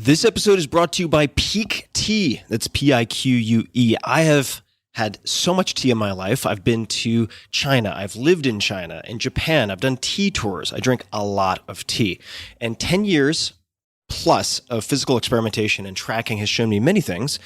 This episode is brought to you by Peak Tea. That's Pique. I have had so much tea in my life. I've been to China. I've lived in China and Japan. I've done tea tours. I drink a lot of tea. And 10 years plus of physical experimentation and tracking has shown me many things.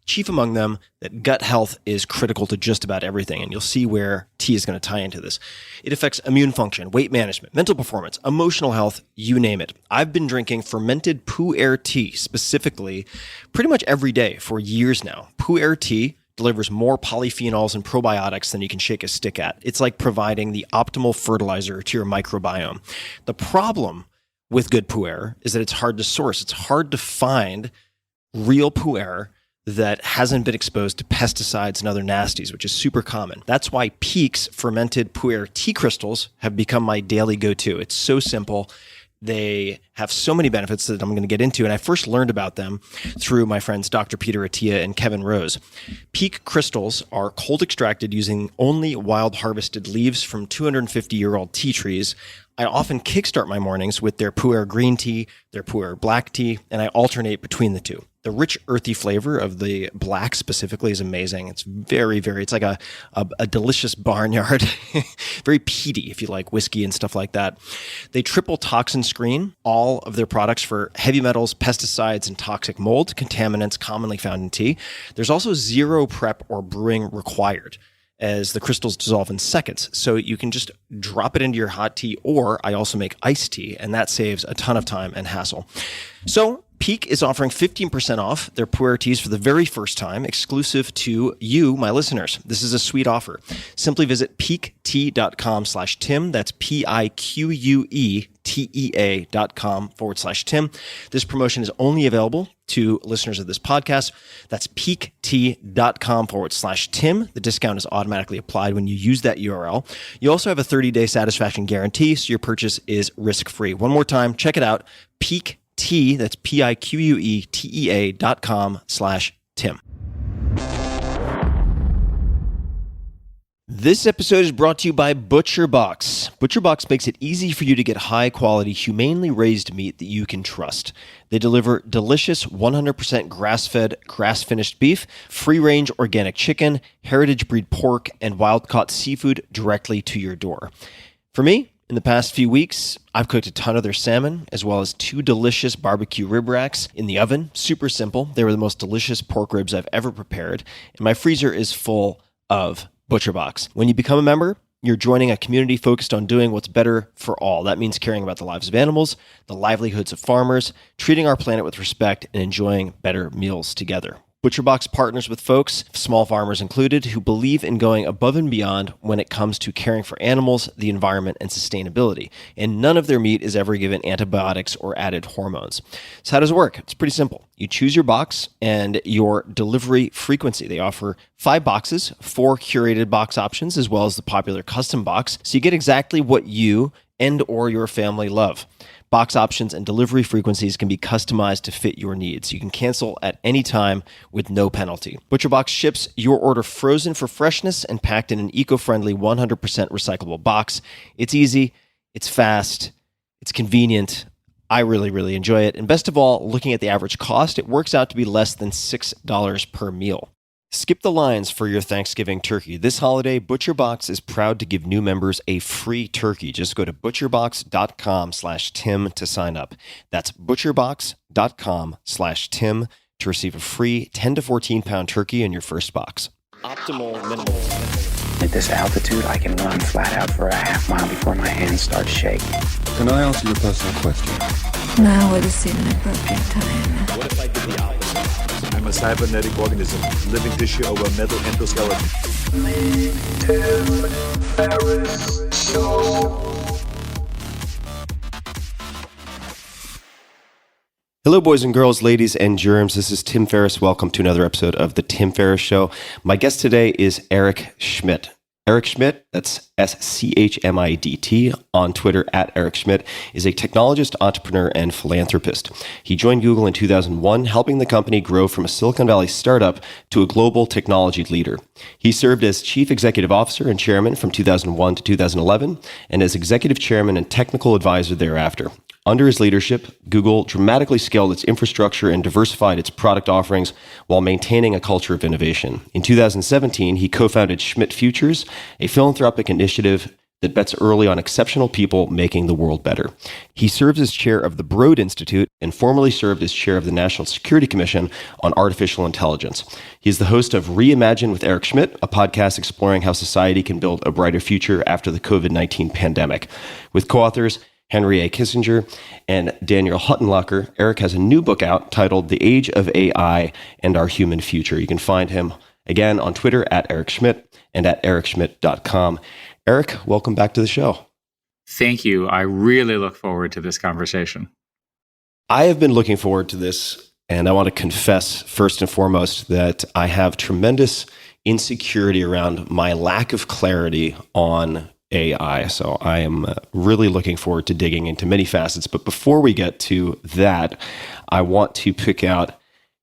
Chief among them, that gut health is critical to just about everything, and you'll see where tea is going to tie into this. It affects immune function, weight management, mental performance, emotional health, you name it. I've been drinking fermented Pu'er tea, specifically, pretty much every day for years now. Pu'er tea delivers more polyphenols and probiotics than you can shake a stick at. It's like providing the optimal fertilizer to your microbiome. The problem with good Pu'er is that it's hard to source. It's hard to find real Pu'er that hasn't been exposed to pesticides and other nasties, which is super common. That's why Peak's fermented Pu'er tea crystals have become my daily go-to. It's so simple. They have so many benefits that I'm going to get into, and I first learned about them through my friends Dr. Peter Attia and Kevin Rose. Peak crystals are cold extracted using only wild harvested leaves from 250-year-old tea trees. I often kickstart my mornings with their Pu'er green tea, their Pu'er black tea, and I alternate between the two. The rich, earthy flavor of the black specifically is amazing. It's it's like a delicious barnyard, very peaty if you like whiskey and stuff like that. They triple toxin screen all of their products for heavy metals, pesticides, and toxic mold, contaminants commonly found in tea. There's also zero prep or brewing required, as the crystals dissolve in seconds. So you can just drop it into your hot tea, or I also make iced tea, and that saves a ton of time and hassle. So Peak is offering 15% off their Pu'er teas for the very first time, exclusive to you, my listeners. This is a sweet offer. Simply visit peaktea.com/Tim. That's PIQUETEA.com/Tim. This promotion is only available to listeners of this podcast. That's peaktea.com/Tim. The discount is automatically applied when you use that URL. You also have a 30-day satisfaction guarantee, so your purchase is risk-free. One more time, check it out. Peak Tea, that's PIQUETEA.com/Tim. This episode is brought to you by ButcherBox. ButcherBox makes it easy for you to get high-quality, humanely raised meat that you can trust. They deliver delicious 100% grass-fed, grass-finished beef, free-range organic chicken, heritage breed pork, and wild-caught seafood directly to your door. For me, in the past few weeks, I've cooked a ton of their salmon, as well as 2 delicious barbecue rib racks in the oven. Super simple. They were the most delicious pork ribs I've ever prepared, and my freezer is full of ButcherBox. When you become a member, you're joining a community focused on doing what's better for all. That means caring about the lives of animals, the livelihoods of farmers, treating our planet with respect, and enjoying better meals together. ButcherBox partners with folks, small farmers included, who believe in going above and beyond when it comes to caring for animals, the environment, and sustainability. And none of their meat is ever given antibiotics or added hormones. So how does it work? It's pretty simple. You choose your box and your delivery frequency. They offer 5 boxes, 4 curated box options, as well as the popular custom box. So you get exactly what you and or your family love. Box options and delivery frequencies can be customized to fit your needs. You can cancel at any time with no penalty. ButcherBox ships your order frozen for freshness and packed in an eco-friendly 100% recyclable box. It's easy, it's fast, it's convenient. I really, really enjoy it. And best of all, looking at the average cost, it works out to be less than $6 per meal. Skip the lines for your Thanksgiving turkey. This holiday, ButcherBox is proud to give new members a free turkey. Just go to butcherbox.com/Tim to sign up. That's butcherbox.com/Tim to receive a free 10 to 14 pound turkey in your first box. Optimal minimal. At this altitude, I can run flat out for a half mile before my hands start shaking. Can I answer your personal question? Now would seem an appropriate time. What if I did the opposite? I'm a cybernetic organism, living tissue over metal endoskeleton. Tim Ferriss Show. Hello, boys and girls, ladies and germs. This is Tim Ferriss. Welcome to another episode of The Tim Ferriss Show. My guest today is Eric Schmidt. Eric Schmidt, that's SCHMIDT, on Twitter at Eric Schmidt, is a technologist, entrepreneur, and philanthropist. He joined Google in 2001, helping the company grow from a Silicon Valley startup to a global technology leader. He served as chief executive officer and chairman from 2001 to 2011, and as executive chairman and technical advisor thereafter. Under his leadership, Google dramatically scaled its infrastructure and diversified its product offerings while maintaining a culture of innovation. In 2017, he co-founded Schmidt Futures, a philanthropic initiative that bets early on exceptional people making the world better. He serves as chair of the Broad Institute and formerly served as chair of the National Security Commission on Artificial Intelligence. He is the host of Reimagine with Eric Schmidt, a podcast exploring how society can build a brighter future after the COVID-19 pandemic. With co-authors Henry A. Kissinger and Daniel Huttenlocher, Eric has a new book out titled The Age of AI and Our Human Future. You can find him again on Twitter at Eric Schmidt and at ericschmidt.com. Eric, welcome back to the show. Thank you. I really look forward to this conversation. I have been looking forward to this, and I want to confess first and foremost that I have tremendous insecurity around my lack of clarity on AI. So I am really looking forward to digging into many facets. But before we get to that, I want to pick out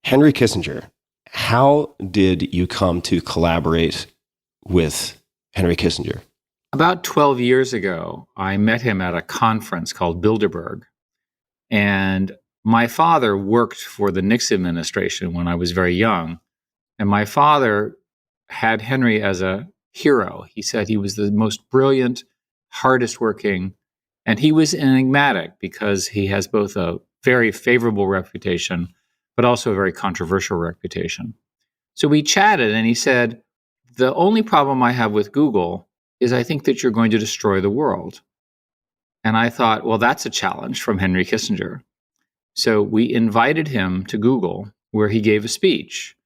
Henry Kissinger. How did you come to collaborate with Henry Kissinger? About 12 years ago, I met him at a conference called Bilderberg. And my father worked for the Nixon administration when I was very young. And my father had Henry as a hero. He said he was the most brilliant, hardest working, and he was enigmatic because he has both a very favorable reputation, but also a very controversial reputation. So we chatted and he said, the only problem I have with Google is I think that you're going to destroy the world. And I thought, well, that's a challenge from Henry Kissinger. So we invited him to Google, where he gave a speech.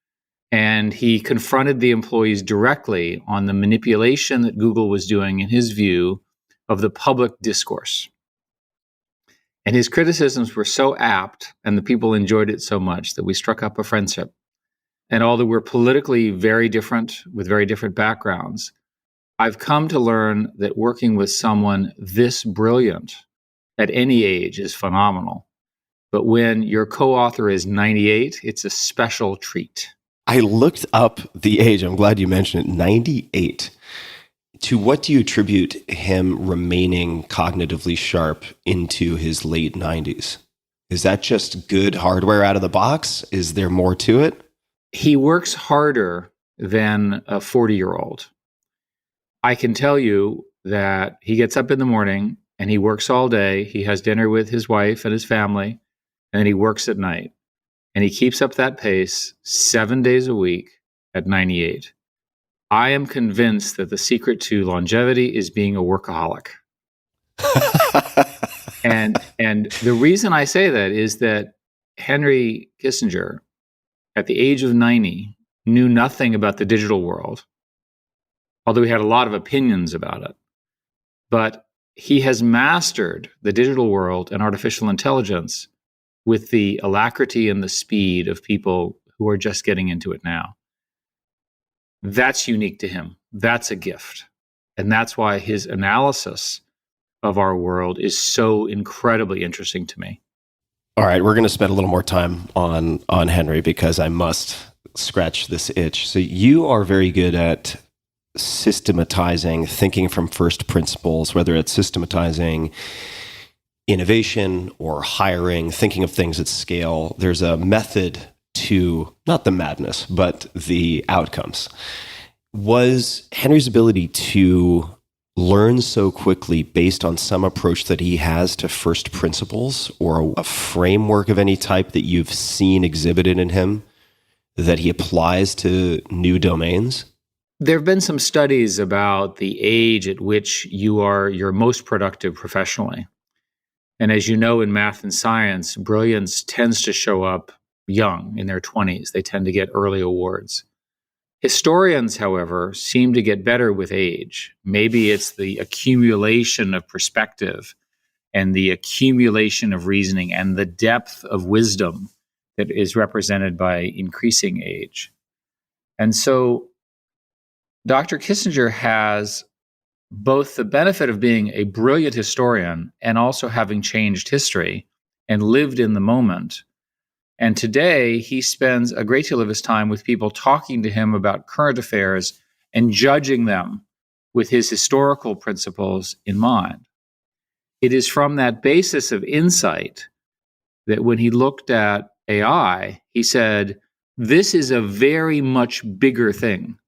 And he confronted the employees directly on the manipulation that Google was doing, in his view, of the public discourse. And his criticisms were so apt, and the people enjoyed it so much, that we struck up a friendship. And although we're politically very different, with very different backgrounds, I've come to learn that working with someone this brilliant at any age is phenomenal. But when your co-author is 98, it's a special treat. I looked up the age. I'm glad you mentioned it. 98. To what do you attribute him remaining cognitively sharp into his late 90s? Is that just good hardware out of the box? Is there more to it? He works harder than a 40-year-old. I can tell you that he gets up in the morning and he works all day. He has dinner with his wife and his family, and then he works at night. And he keeps up that pace 7 days a week at 98. I am convinced that the secret to longevity is being a workaholic. and the reason I say that is that Henry Kissinger, at the age of 90, knew nothing about the digital world, although he had a lot of opinions about it. But he has mastered the digital world and artificial intelligence with the alacrity and the speed of people who are just getting into it now. That's unique to him. That's a gift. And that's why his analysis of our world is so incredibly interesting to me. All right, we're going to spend a little more time on Henry because I must scratch this itch. So you are very good at systematizing, thinking from first principles, whether it's systematizing innovation or hiring, thinking of things at scale. There's a method to, not the madness, but the outcomes. Was Henry's ability to learn so quickly based on some approach that he has to first principles or a framework of any type that you've seen exhibited in him that he applies to new domains? There have been some studies about the age at which you are your most productive professionally. And as you know, in math and science, brilliance tends to show up young, in their 20s. They tend to get early awards. Historians, however, seem to get better with age. Maybe it's the accumulation of perspective and the accumulation of reasoning and the depth of wisdom that is represented by increasing age. And so Dr. Kissinger has both the benefit of being a brilliant historian and also having changed history and lived in the moment. And today, he spends a great deal of his time with people talking to him about current affairs and judging them with his historical principles in mind. it is from that basis of insight that when he looked at AI, he said, this is a very much bigger thing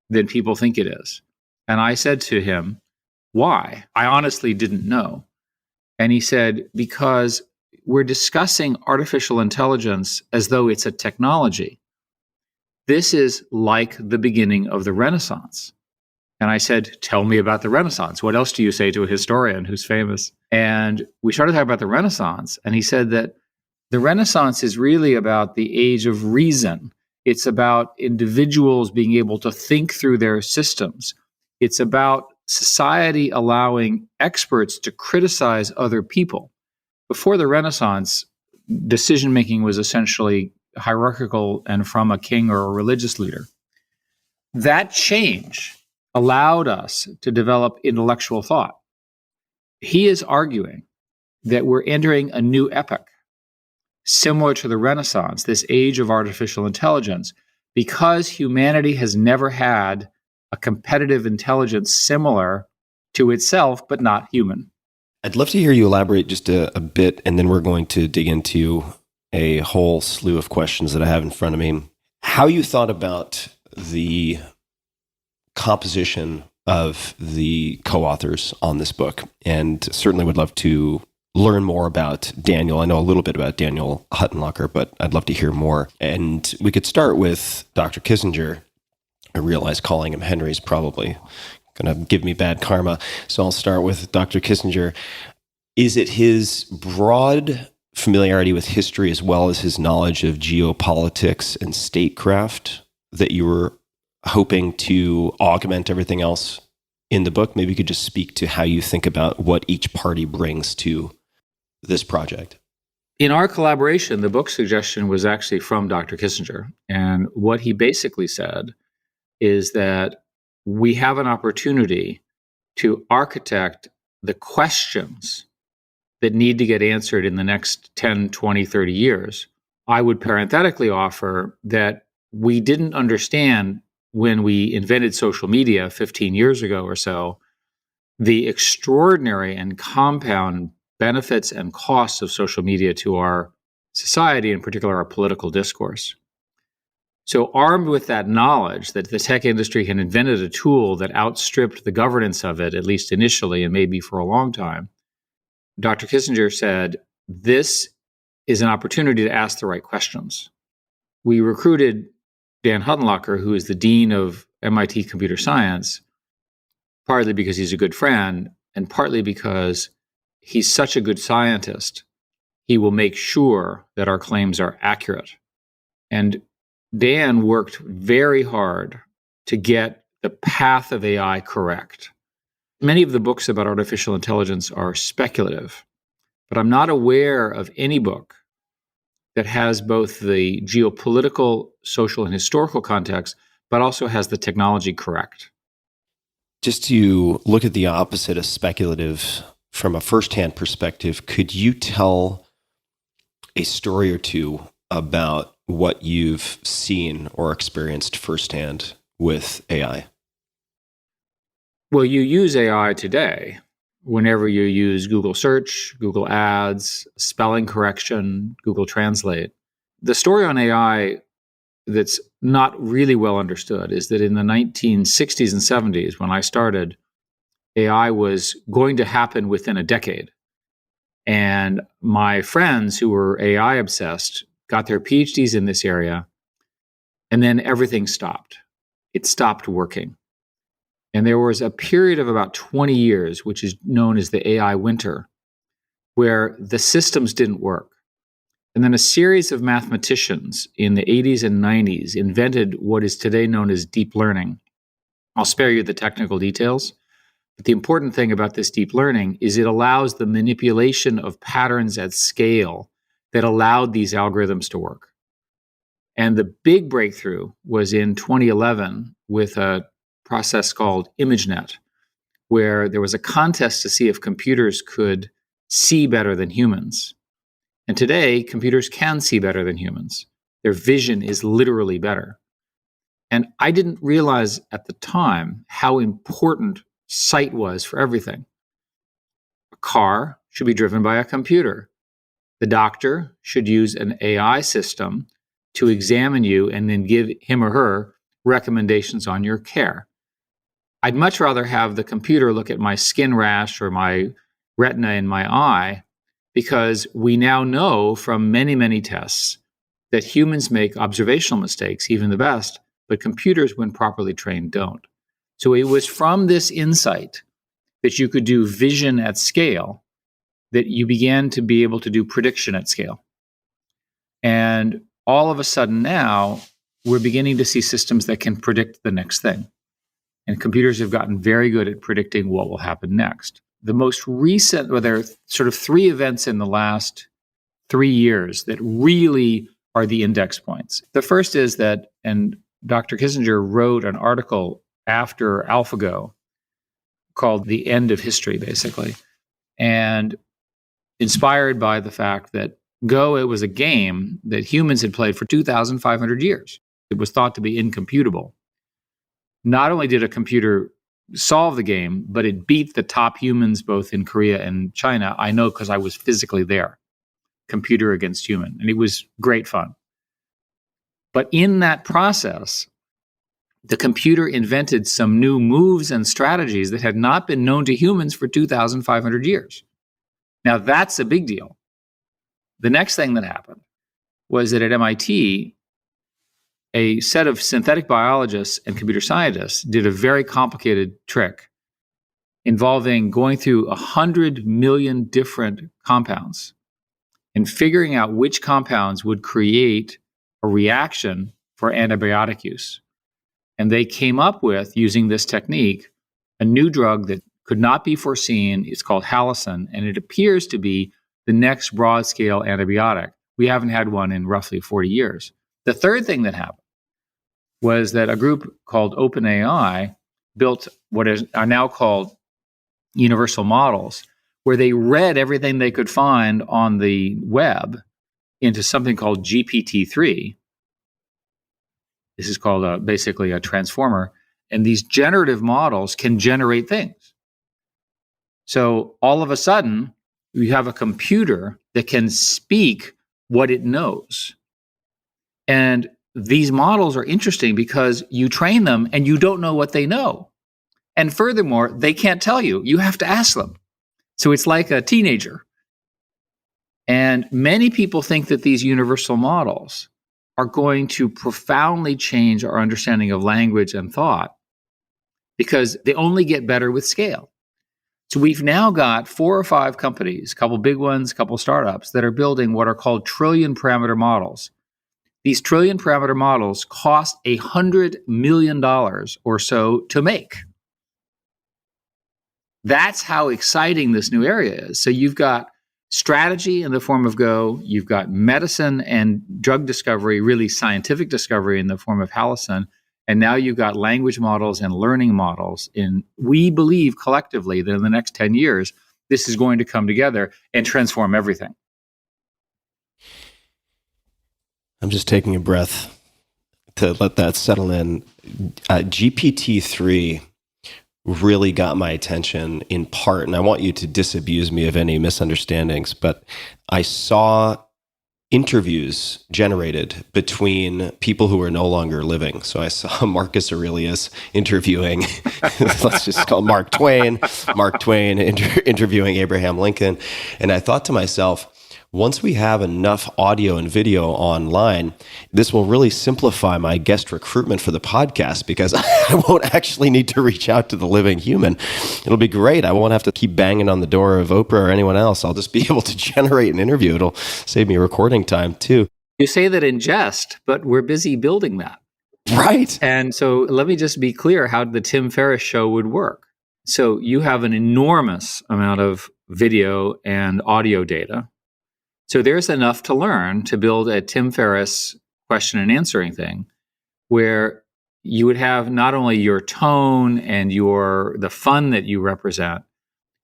than people think it is. And I said to him, why? I honestly didn't know. And he said, because we're discussing artificial intelligence as though it's a technology. This is like the beginning of the Renaissance. And I said, tell me about the Renaissance. What else do you say to a historian who's famous? And we started talking about the Renaissance. And he said that the Renaissance is really about the age of reason. It's about individuals being able to think through their systems. It's about society allowing experts to criticize other people. Before the Renaissance, decision-making was essentially hierarchical and from a king or a religious leader. That change allowed us to develop intellectual thought. He is arguing that we're entering a new epoch, similar to the Renaissance, this age of artificial intelligence, because humanity has never had a competitive intelligence similar to itself, but not human. I'd love to hear you elaborate just a bit, and then we're going to dig into a whole slew of questions that I have in front of me. How you thought about the composition of the co-authors on this book, and certainly would love to learn more about Daniel. I know a little bit about Daniel Huttenlocher, but I'd love to hear more. And we could start with Dr. Kissinger. I realize calling him Henry is probably going to give me bad karma, so I'll start with Dr. Kissinger. Is it his broad familiarity with history as well as his knowledge of geopolitics and statecraft that you were hoping to augment everything else in the book? Maybe you could just speak to how you think about what each party brings to this project. In our collaboration, the book suggestion was actually from Dr. Kissinger. And what he basically said is that we have an opportunity to architect the questions that need to get answered in the next 10, 20, 30 years. I would parenthetically offer that we didn't understand when we invented social media 15 years ago or so, the extraordinary and compound benefits and costs of social media to our society, in particular our political discourse. So armed with that knowledge that the tech industry had invented a tool that outstripped the governance of it, at least initially and maybe for a long time, Dr. Kissinger said, this is an opportunity to ask the right questions. We recruited Dan Huttenlocher, who is the dean of MIT Computer Science, partly because he's a good friend and partly because he's such a good scientist. He will make sure that our claims are accurate. And Dan worked very hard to get the path of AI correct. Many of the books about artificial intelligence are speculative, but I'm not aware of any book that has both the geopolitical, social, and historical context, but also has the technology correct. Just to look at the opposite of speculative from a firsthand perspective, could you tell a story or two about what you've seen or experienced firsthand with AI? Well, you use AI today whenever you use Google Search, Google Ads, spelling correction, Google Translate. The story on AI that's not really well understood is that in the 1960s and 70s, when I started, AI was going to happen within a decade. And my friends who were AI obsessed got their PhDs in this area, and then everything stopped. It stopped working. And there was a period of about 20 years, which is known as the AI winter, where the systems didn't work. And then a series of mathematicians in the 80s and 90s invented what is today known as deep learning. I'll spare you the technical details, but the important thing about this deep learning is it allows the manipulation of patterns at scale that allowed these algorithms to work. And the big breakthrough was in 2011 with a process called ImageNet, where there was a contest to see if computers could see better than humans. And today, computers can see better than humans. Their vision is literally better. And I didn't realize at the time how important sight was for everything. A car should be driven by a computer. The doctor should use an AI system to examine you and then give him or her recommendations on your care. I'd much rather have the computer look at my skin rash or my retina in my eye, because we now know from many, many tests that humans make observational mistakes, even the best, but computers, when properly trained, don't. So it was from this insight that you could do vision at scale that you began to be able to do prediction at scale. And all of a sudden now, we're beginning to see systems that can predict the next thing. And computers have gotten very good at predicting what will happen next. The most recent, well, there are sort of three events in the last 3 years that really are the index points. The first is that, and Dr. Kissinger wrote an article after AlphaGo called The End of History, basically, and inspired by the fact that Go, it was a game that humans had played for 2,500 years. It was thought to be incomputable. Not only did a computer solve the game, but it beat the top humans both in Korea and China. I know because I was physically there, computer against human, and it was great fun. But in that process, the computer invented some new moves and strategies that had not been known to humans for 2,500 years. Now, that's a big deal. The next thing that happened was that at MIT, a set of synthetic biologists and computer scientists did a very complicated trick involving going through 100 million different compounds and figuring out which compounds would create a reaction for antibiotic use. And they came up with, using this technique, a new drug that could not be foreseen. It's called Halicin, and it appears to be the next broad-scale antibiotic. We haven't had one in roughly 40 years. The third thing that happened was that a group called OpenAI built what are now called universal models, where they read everything they could find on the web into something called GPT-3. This is called basically a transformer. And these generative models can generate things. So all of a sudden, you have a computer that can speak what it knows. And these models are interesting because you train them and you don't know what they know. And furthermore, they can't tell you. You have to ask them. So it's like a teenager. And many people think that these universal models are going to profoundly change our understanding of language and thought because they only get better with scale. So we've now got 4 or 5 companies, a couple big ones, a couple startups that are building what are called trillion parameter models. These trillion parameter models cost $100 million or so to make. That's how exciting this new area is. So you've got strategy in the form of Go, you've got medicine and drug discovery, really scientific discovery in the form of Halicin, and now you've got language models and learning models. We believe collectively that in the next 10 years, this is going to come together and transform everything. I'm just taking a breath to let that settle in. GPT-3 really got my attention in part, and I want you to disabuse me of any misunderstandings, but I saw interviews generated between people who are no longer living. So I saw Marcus Aurelius interviewing, let's just call Mark Twain interviewing Abraham Lincoln. And I thought to myself, once we have enough audio and video online, this will really simplify my guest recruitment for the podcast because I won't actually need to reach out to the living human. It'll be great. I won't have to keep banging on the door of Oprah or anyone else. I'll just be able to generate an interview. It'll save me recording time too. You say that in jest, but we're busy building that. Right. And so let me just be clear how the Tim Ferriss show would work. So you have an enormous amount of video and audio data. So there's enough to learn to build a Tim Ferriss question and answering thing where you would have not only your tone and the fun that you represent,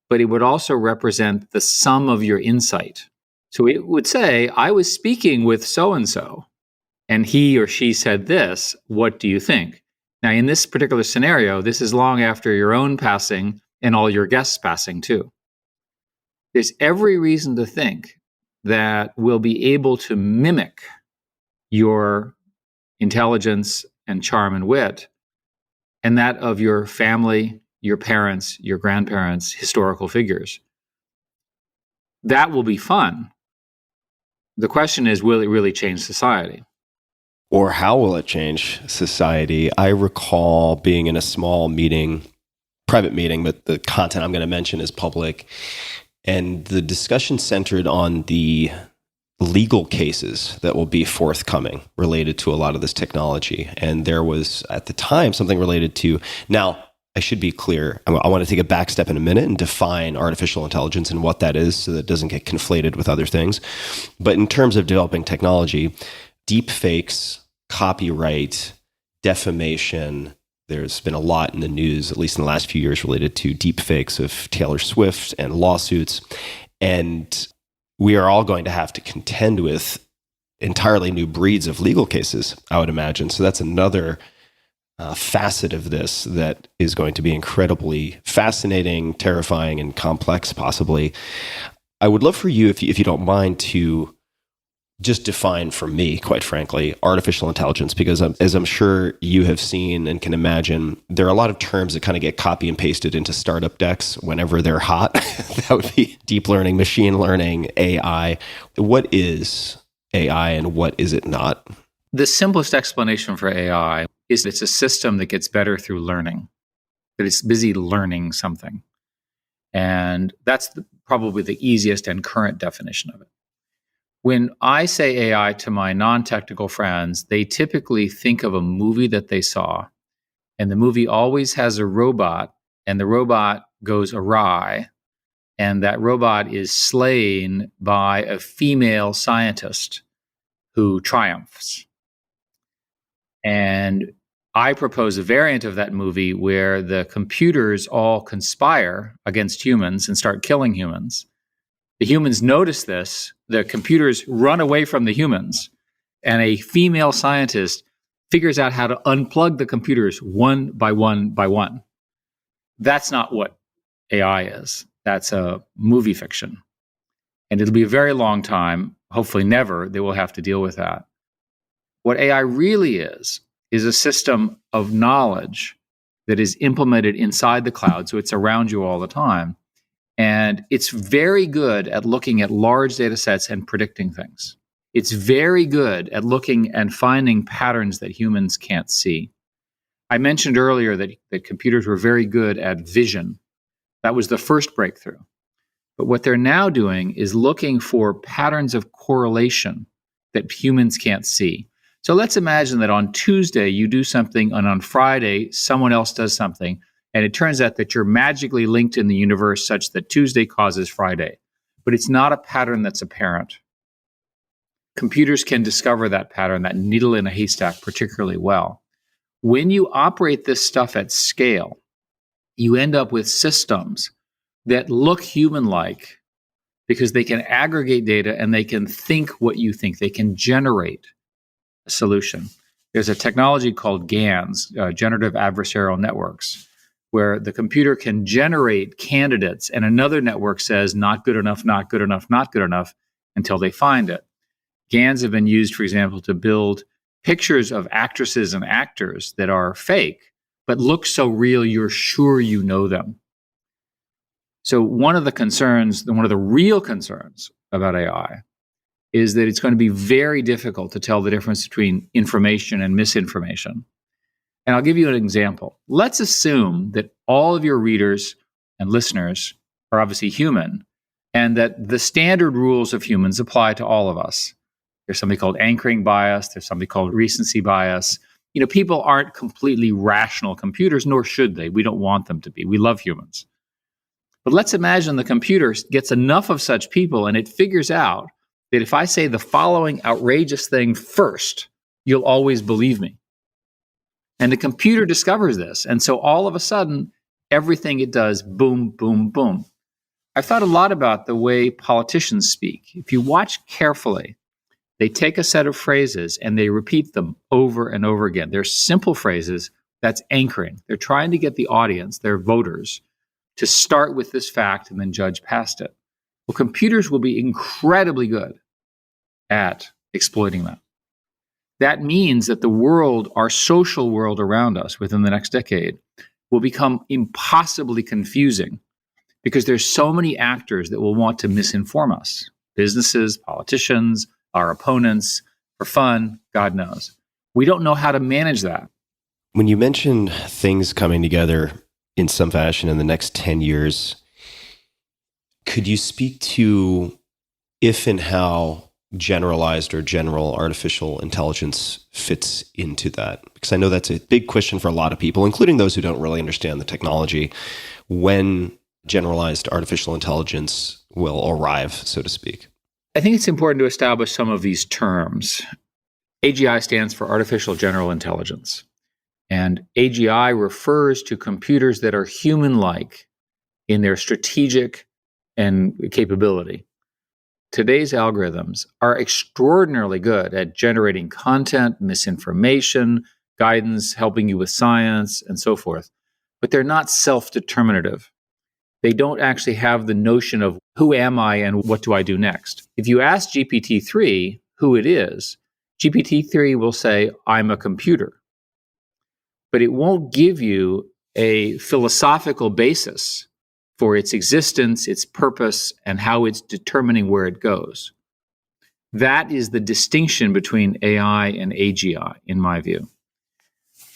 but it would also represent the sum of your insight. So it would say, I was speaking with so-and-so, and he or she said this, what do you think? Now, in this particular scenario, this is long after your own passing and all your guests passing too. there's every reason to think that we'll be able to mimic your intelligence and charm and wit and that of your family, your parents, your grandparents, historical figures. That will be fun. The question is, will it really change society? Or how will it change society? I recall being in a small meeting, private meeting, but the content I'm going to mention is public. And the discussion centered on the legal cases that will be forthcoming related to a lot of this technology. And there was, at the time, something related to, now, I should be clear. I want to take a back step in a minute and define artificial intelligence and what that is so that it doesn't get conflated with other things. But in terms of developing technology, deep fakes, copyright, defamation, there's been a lot in the news, at least in the last few years, related to deep fakes of Taylor Swift and lawsuits. And we are all going to have to contend with entirely new breeds of legal cases, I would imagine. So that's another facet of this that is going to be incredibly fascinating, terrifying, and complex, possibly. I would love for you, if you don't mind, to just define for me, quite frankly, artificial intelligence, because as I'm sure you have seen and can imagine, there are a lot of terms that kind of get copy and pasted into startup decks whenever they're hot. That would be deep learning, machine learning, AI. What is AI and what is it not? The simplest explanation for AI is it's a system that gets better through learning, that it's busy learning something. And that's probably the easiest and current definition of it. When I say AI to my non-technical friends, they typically think of a movie that they saw, and the movie always has a robot, and the robot goes awry, and that robot is slain by a female scientist who triumphs. And I propose a variant of that movie where the computers all conspire against humans and start killing humans. The humans notice this, the computers run away from the humans, and a female scientist figures out how to unplug the computers one by one by one. That's not what AI is. That's a movie fiction. And it'll be a very long time, hopefully never, they will have to deal with that. What AI really is a system of knowledge that is implemented inside the cloud, so it's around you all the time. And it's very good at looking at large data sets and predicting things. It's very good at looking and finding patterns that humans can't see. I mentioned earlier that computers were very good at vision. That was the first breakthrough. But what they're now doing is looking for patterns of correlation that humans can't see. So let's imagine that on Tuesday you do something, and on Friday someone else does something, and it turns out that you're magically linked in the universe such that Tuesday causes Friday. But it's not a pattern that's apparent. Computers can discover that pattern, that needle in a haystack, particularly well. When you operate this stuff at scale, you end up with systems that look human-like because they can aggregate data and they can think what you think. They can generate a solution. There's a technology called GANs, generative adversarial networks, where the computer can generate candidates and another network says not good enough, not good enough, not good enough until they find it. GANs have been used, for example, to build pictures of actresses and actors that are fake, but look so real you're sure you know them. So one of the real concerns about AI is that it's going to be very difficult to tell the difference between information and misinformation. And I'll give you an example. Let's assume that all of your readers and listeners are obviously human, and that the standard rules of humans apply to all of us. There's something called anchoring bias. There's something called recency bias. People aren't completely rational computers, nor should they. We don't want them to be. We love humans. But let's imagine the computer gets enough of such people, and it figures out that if I say the following outrageous thing first, you'll always believe me. And the computer discovers this. And so all of a sudden, everything it does, boom, boom, boom. I've thought a lot about the way politicians speak. If you watch carefully, they take a set of phrases and they repeat them over and over again. They're simple phrases. That's anchoring. They're trying to get the audience, their voters, to start with this fact and then judge past it. Well, computers will be incredibly good at exploiting that. That means that the world, our social world around us within the next decade, will become impossibly confusing because there's so many actors that will want to misinform us. Businesses, politicians, our opponents, for fun, God knows. We don't know how to manage that. When you mention things coming together in some fashion in the next 10 years, could you speak to if and how generalized or general artificial intelligence fits into that? Because I know that's a big question for a lot of people, including those who don't really understand the technology, when generalized artificial intelligence will arrive, so to speak. I think it's important to establish some of these terms. AGI stands for Artificial General Intelligence. And AGI refers to computers that are human-like in their strategic and capability. Today's algorithms are extraordinarily good at generating content, misinformation, guidance, helping you with science, and so forth. But they're not self-determinative. They don't actually have the notion of who am I and what do I do next. If you ask GPT-3 who it is, GPT-3 will say, I'm a computer. But it won't give you a philosophical basis for its existence, its purpose, and how it's determining where it goes. That is the distinction between AI and AGI, in my view.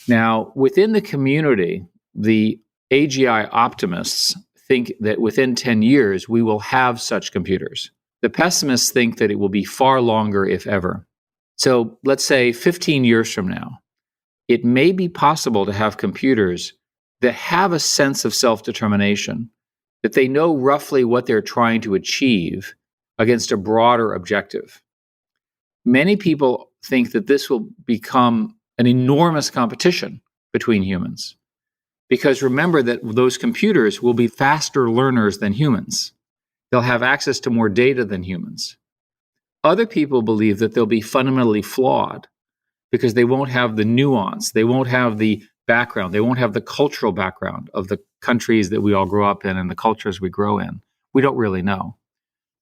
Now, within the community, the AGI optimists think that within 10 years, we will have such computers. The pessimists think that it will be far longer, if ever. So let's say 15 years from now, it may be possible to have computers that have a sense of self-determination, that they know roughly what they're trying to achieve against a broader objective. Many people think that this will become an enormous competition between humans. Because remember that those computers will be faster learners than humans. They'll have access to more data than humans. Other people believe that they'll be fundamentally flawed because they won't have the nuance, they won't have the background, they won't have the cultural background of the countries that we all grow up in and the cultures we grow in. We don't really know.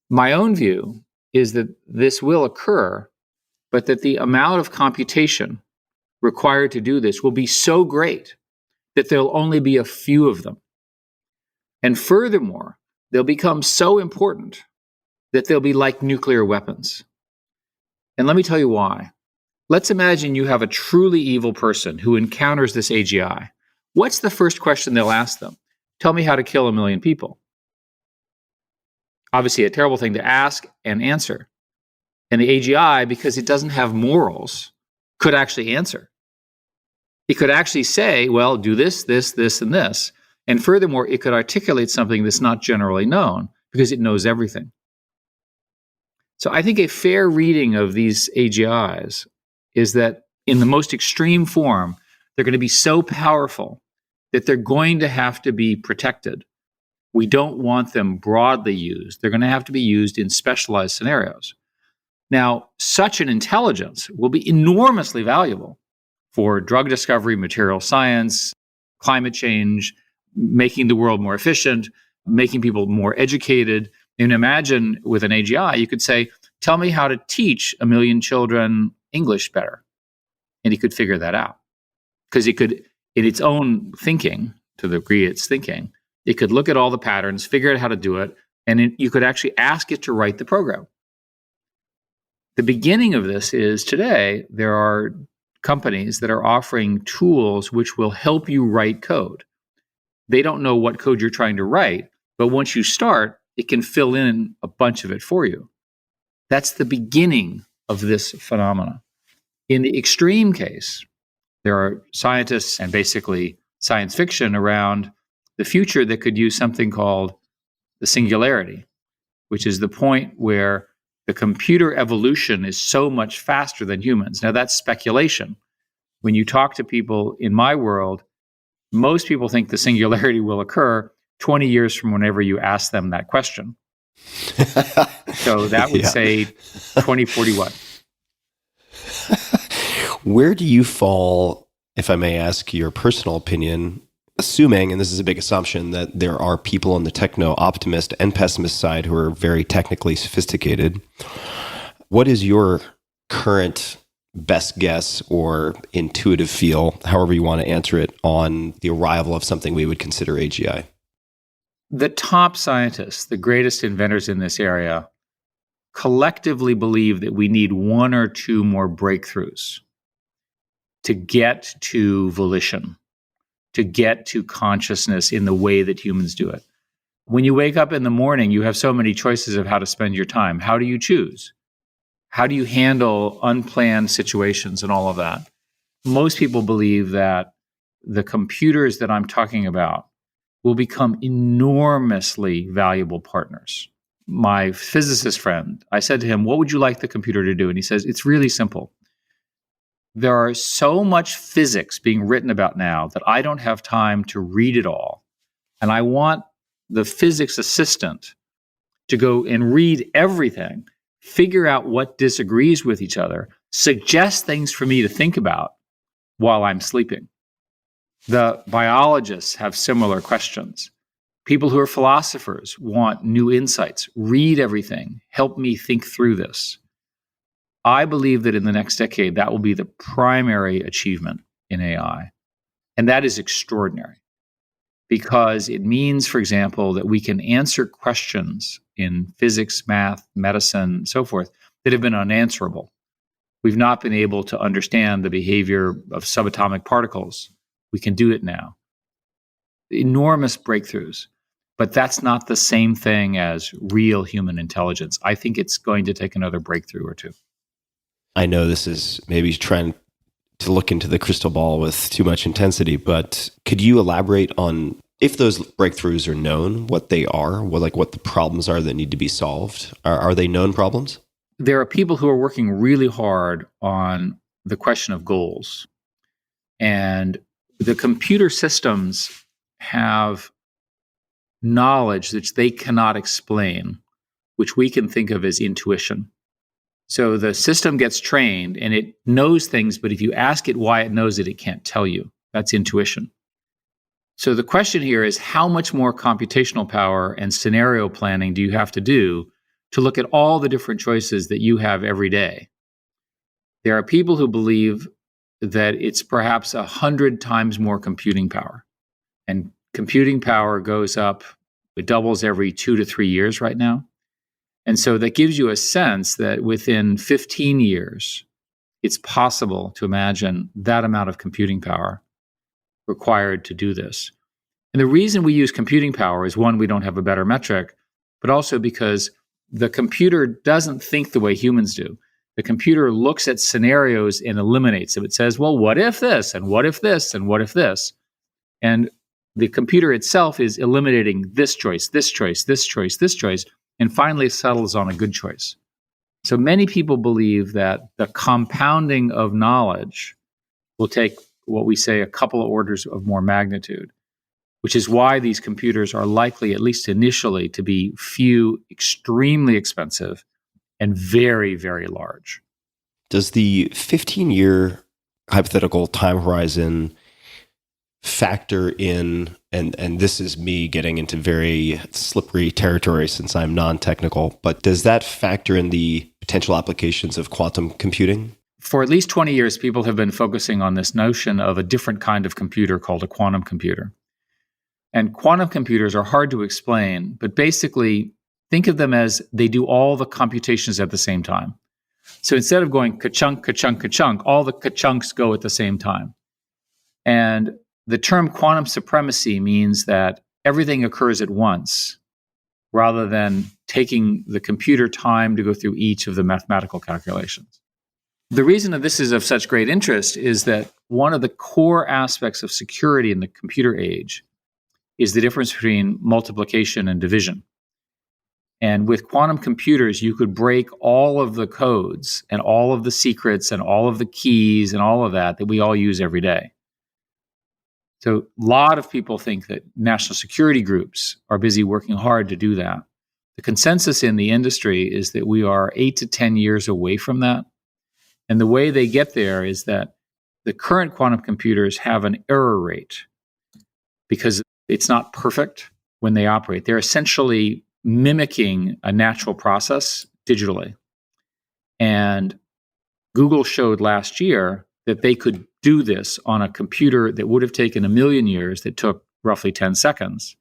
My own view is that this will occur, but that the amount of computation required to do this will be so great that there'll only be a few of them. And furthermore, they'll become so important that they'll be like nuclear weapons. And let me tell you why. Let's imagine you have a truly evil person who encounters this AGI. What's the first question they'll ask them? Tell me how to kill 1 million people. Obviously, a terrible thing to ask and answer. And the AGI, because it doesn't have morals, could actually answer. It could actually say, well, do this, this, this, and this. And furthermore, it could articulate something that's not generally known because it knows everything. So I think a fair reading of these AGIs is that in the most extreme form, they're going to be so powerful that they're going to have to be protected. We don't want them broadly used. They're going to have to be used in specialized scenarios. Now, such an intelligence will be enormously valuable for drug discovery, material science, climate change, making the world more efficient, making people more educated. And imagine with an AGI, you could say, tell me how to teach 1 million children English better. And he could figure that out. Because it could, in its own thinking, to the degree it's thinking, it could look at all the patterns, figure out how to do it, and you could actually ask it to write the program. The beginning of this is today, there are companies that are offering tools which will help you write code. They don't know what code you're trying to write, but once you start, it can fill in a bunch of it for you. That's the beginning of this phenomena. In the extreme case, there are scientists and basically science fiction around the future that could use something called the singularity, which is the point where the computer evolution is so much faster than humans. Now, that's speculation. When you talk to people in my world, most people think the singularity will occur 20 years from whenever you ask them that question. So that would say 2041. Where do you fall, if I may ask your personal opinion, Assuming, and this is a big assumption, that there are people on the techno-optimist and pessimist side who are very technically sophisticated, what is your current best guess or intuitive feel, however you want to answer it, on the arrival of something we would consider AGI? The top scientists, the greatest inventors in this area, collectively believe that we need one or two more breakthroughs to get to volition, to get to consciousness in the way that humans do it. When you wake up in the morning, you have so many choices of how to spend your time. How do you choose? How do you handle unplanned situations and all of that? Most people believe that the computers that I'm talking about will become enormously valuable partners. My physicist friend, I said to him, what would you like the computer to do? And he says, it's really simple. There are so much physics being written about now that I don't have time to read it all. And I want the physics assistant to go and read everything, figure out what disagrees with each other, suggest things for me to think about while I'm sleeping. The biologists have similar questions. People who are philosophers want new insights, read everything, help me think through this. I believe that in the next decade, that will be the primary achievement in AI. And that is extraordinary because it means, for example, that we can answer questions in physics, math, medicine, and so forth that have been unanswerable. We've not been able to understand the behavior of subatomic particles. We can do it now. Enormous breakthroughs. But that's not the same thing as real human intelligence. I think it's going to take another breakthrough or two. I know this is maybe trying to look into the crystal ball with too much intensity, but could you elaborate on, if those breakthroughs are known, what they are, what the problems are that need to be solved? Are they known problems? There are people who are working really hard on the question of goals. And the computer systems have knowledge that they cannot explain, which we can think of as intuition. So the system gets trained and it knows things, but if you ask it why it knows it can't tell you. That's intuition. So the question here is, how much more computational power and scenario planning do you have to do to look at all the different choices that you have every day? There are people who believe that it's perhaps 100 times more computing power. And computing power goes up, it doubles every 2 to 3 years right now. And so that gives you a sense that within 15 years, it's possible to imagine that amount of computing power required to do this. And the reason we use computing power is, one, we don't have a better metric, but also because the computer doesn't think the way humans do. The computer looks at scenarios and eliminates them. It says, well, what if this, and what if this, and what if this? And the computer itself is eliminating this choice, this choice, this choice, this choice, and finally settles on a good choice. So many people believe that the compounding of knowledge will take what we say a couple of orders of more magnitude, which is why these computers are likely, at least initially, to be few, extremely expensive, and very, very large. Does the 15-year hypothetical time horizon factor in, and this is me getting into very slippery territory since I'm non-technical, but does that factor in the potential applications of quantum computing? For at least 20 years, people have been focusing on this notion of a different kind of computer called a quantum computer. And quantum computers are hard to explain, but basically think of them as they do all the computations at the same time. So instead of going ka-chunk, ka-chunk, ka-chunk, all the ka-chunks go at the same time. And the term quantum supremacy means that everything occurs at once rather than taking the computer time to go through each of the mathematical calculations. The reason that this is of such great interest is that one of the core aspects of security in the computer age is the difference between multiplication and division. And with quantum computers, you could break all of the codes and all of the secrets and all of the keys and all of that we all use every day. So a lot of people think that national security groups are busy working hard to do that. The consensus in the industry is that we are 8 to 10 years away from that. And the way they get there is that the current quantum computers have an error rate because it's not perfect when they operate. They're essentially mimicking a natural process digitally. And Google showed last year that they could do this on a computer that would have taken 1 million years that took roughly 10 seconds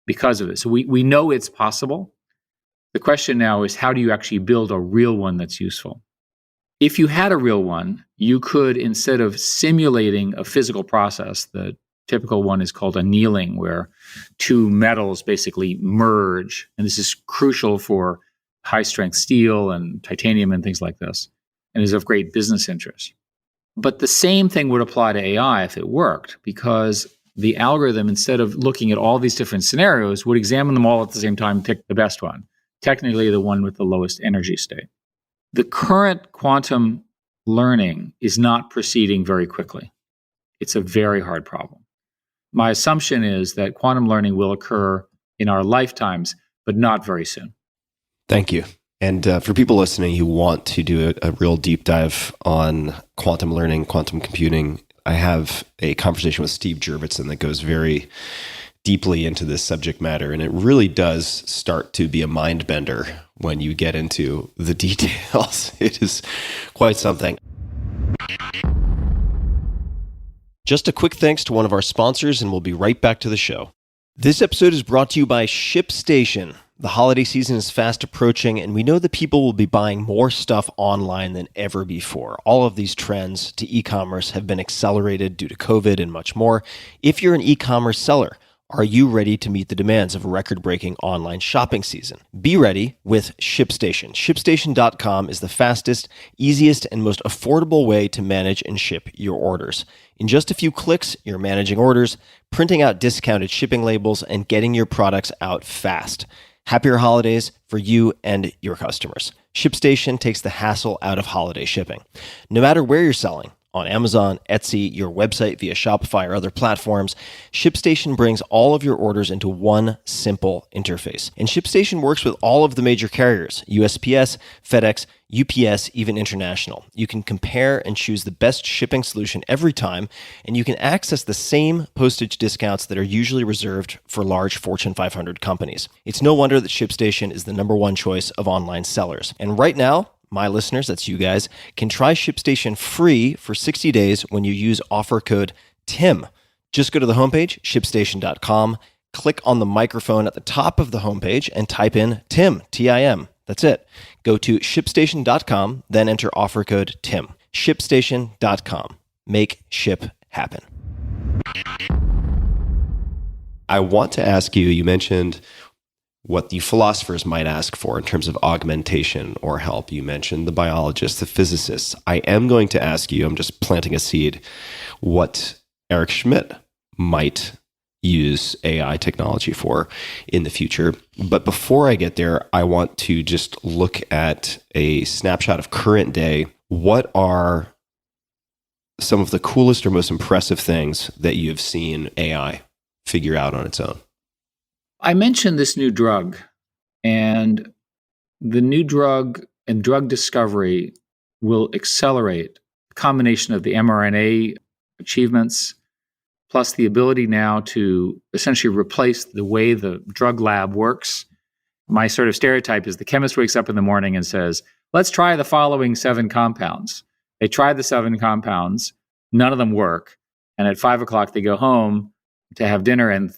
because of it. So we know it's possible. The question now is, how do you actually build a real one that's useful? If you had a real one, you could, instead of simulating a physical process, the typical one is called annealing, where two metals basically merge. And this is crucial for high-strength steel and titanium and things like this, and is of great business interest. But the same thing would apply to AI if it worked, because the algorithm, instead of looking at all these different scenarios, would examine them all at the same time and pick the best one, technically the one with the lowest energy state. The current quantum learning is not proceeding very quickly. It's a very hard problem. My assumption is that quantum learning will occur in our lifetimes, but not very soon. Thank you. And for people listening who want to do a real deep dive on quantum learning, quantum computing, I have a conversation with Steve Jurvetson that goes very deeply into this subject matter. And it really does start to be a mind bender when you get into the details. It is quite something. Just a quick thanks to one of our sponsors, and we'll be right back to the show. This episode is brought to you by ShipStation. The holiday season is fast approaching, and we know that people will be buying more stuff online than ever before. All of these trends to e-commerce have been accelerated due to COVID and much more. If you're an e-commerce seller, are you ready to meet the demands of a record-breaking online shopping season? Be ready with ShipStation. ShipStation.com is the fastest, easiest, and most affordable way to manage and ship your orders. In just a few clicks, you're managing orders, printing out discounted shipping labels, and getting your products out fast. Happier holidays for you and your customers. ShipStation takes the hassle out of holiday shipping. No matter where you're selling, on Amazon, Etsy, your website via Shopify or other platforms, ShipStation brings all of your orders into one simple interface. And ShipStation works with all of the major carriers, USPS, FedEx, UPS, even international. You can compare and choose the best shipping solution every time, and you can access the same postage discounts that are usually reserved for large Fortune 500 companies. It's no wonder that ShipStation is the #1 choice of online sellers. And right now, my listeners, that's you guys, can try ShipStation free for 60 days when you use offer code TIM. Just go to the homepage, shipstation.com, click on the microphone at the top of the homepage, and type in TIM, T-I-M. That's it. Go to shipstation.com, then enter offer code TIM. Shipstation.com. Make ship happen. I want to ask you, you mentioned what the philosophers might ask for in terms of augmentation or help. You mentioned the biologists, the physicists. I am going to ask you, I'm just planting a seed, what Eric Schmidt might use AI technology for in the future. But before I get there, I want to just look at a snapshot of current day. What are some of the coolest or most impressive things that you have seen AI figure out on its own? I mentioned this new drug, and the new drug and drug discovery will accelerate a combination of the mRNA achievements, plus the ability now to essentially replace the way the drug lab works. My sort of stereotype is the chemist wakes up in the morning and says, let's try the following 7 compounds. They try the 7 compounds, none of them work, and at 5 o'clock they go home to have dinner and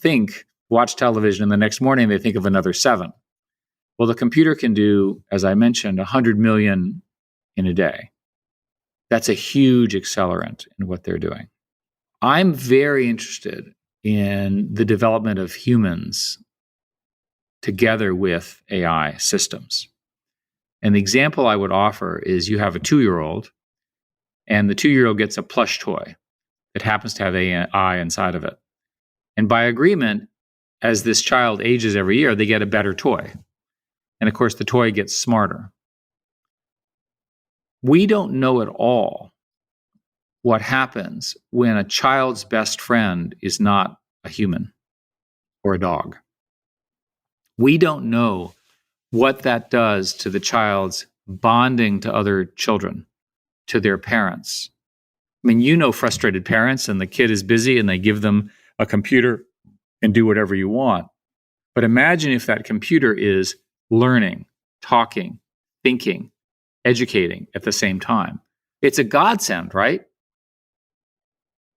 watch television, and the next morning they think of another 7. Well, the computer can do, as I mentioned, 100 million in a day. That's a huge accelerant in what they're doing. I'm very interested in the development of humans together with AI systems. And the example I would offer is you have a 2-year-old, and the 2-year-old gets a plush toy that happens to have AI inside of it. And by agreement, as this child ages every year, they get a better toy. And of course, the toy gets smarter. We don't know at all what happens when a child's best friend is not a human or a dog. We don't know what that does to the child's bonding to other children, to their parents. I mean, you know frustrated parents, and the kid is busy and they give them a computer and do whatever you want. But imagine if that computer is learning, talking, thinking, educating at the same time. It's a godsend, right?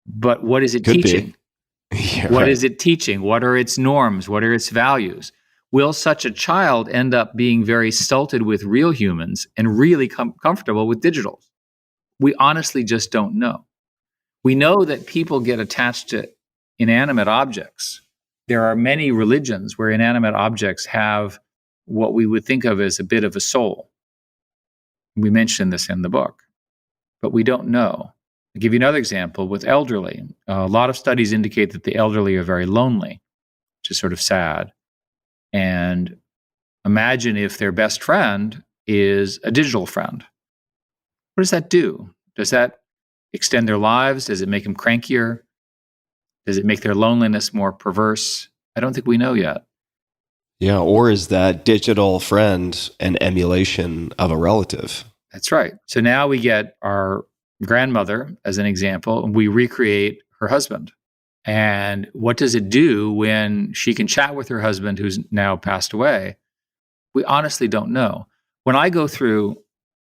But what is it Could be. teaching? Yeah, What right. is it teaching? What are its norms? What are its values? Will such a child end up being very stulted with real humans and really comfortable with digitals? We honestly just don't know. We know that people get attached to inanimate objects. There are many religions where inanimate objects have what we would think of as a bit of a soul. We mention this in the book, but we don't know. I'll give you another example with elderly. A lot of studies indicate that the elderly are very lonely, which is sort of sad. And imagine if their best friend is a digital friend. What does that do? Does that extend their lives? Does it make them crankier? Does it make their loneliness more perverse? I don't think we know yet. Yeah, or is that digital friend an emulation of a relative? That's right. So now we get our grandmother as an example, and we recreate her husband. And what does it do when she can chat with her husband who's now passed away? We honestly don't know. When I go through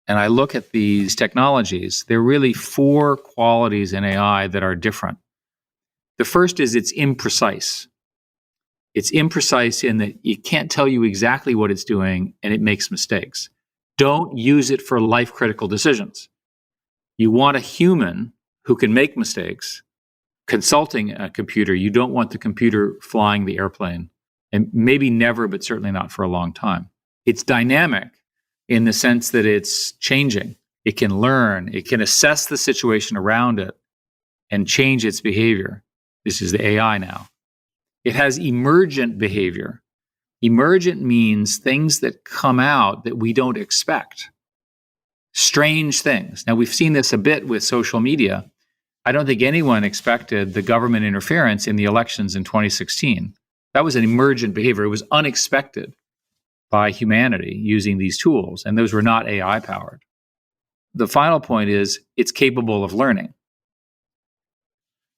and I look at these technologies, there are really 4 qualities in AI that are different. The first is it's imprecise. It's imprecise in that it can't tell you exactly what it's doing, and it makes mistakes. Don't use it for life-critical decisions. You want a human who can make mistakes. Consulting a computer, you don't want the computer flying the airplane, and maybe never, but certainly not for a long time. It's dynamic in the sense that it's changing. It can learn. It can assess the situation around it and change its behavior. This is the AI now. It has emergent behavior. Emergent means things that come out that we don't expect. Strange things. Now, we've seen this a bit with social media. I don't think anyone expected the government interference in the elections in 2016. That was an emergent behavior. It was unexpected by humanity using these tools, and those were not AI powered. The final point is it's capable of learning.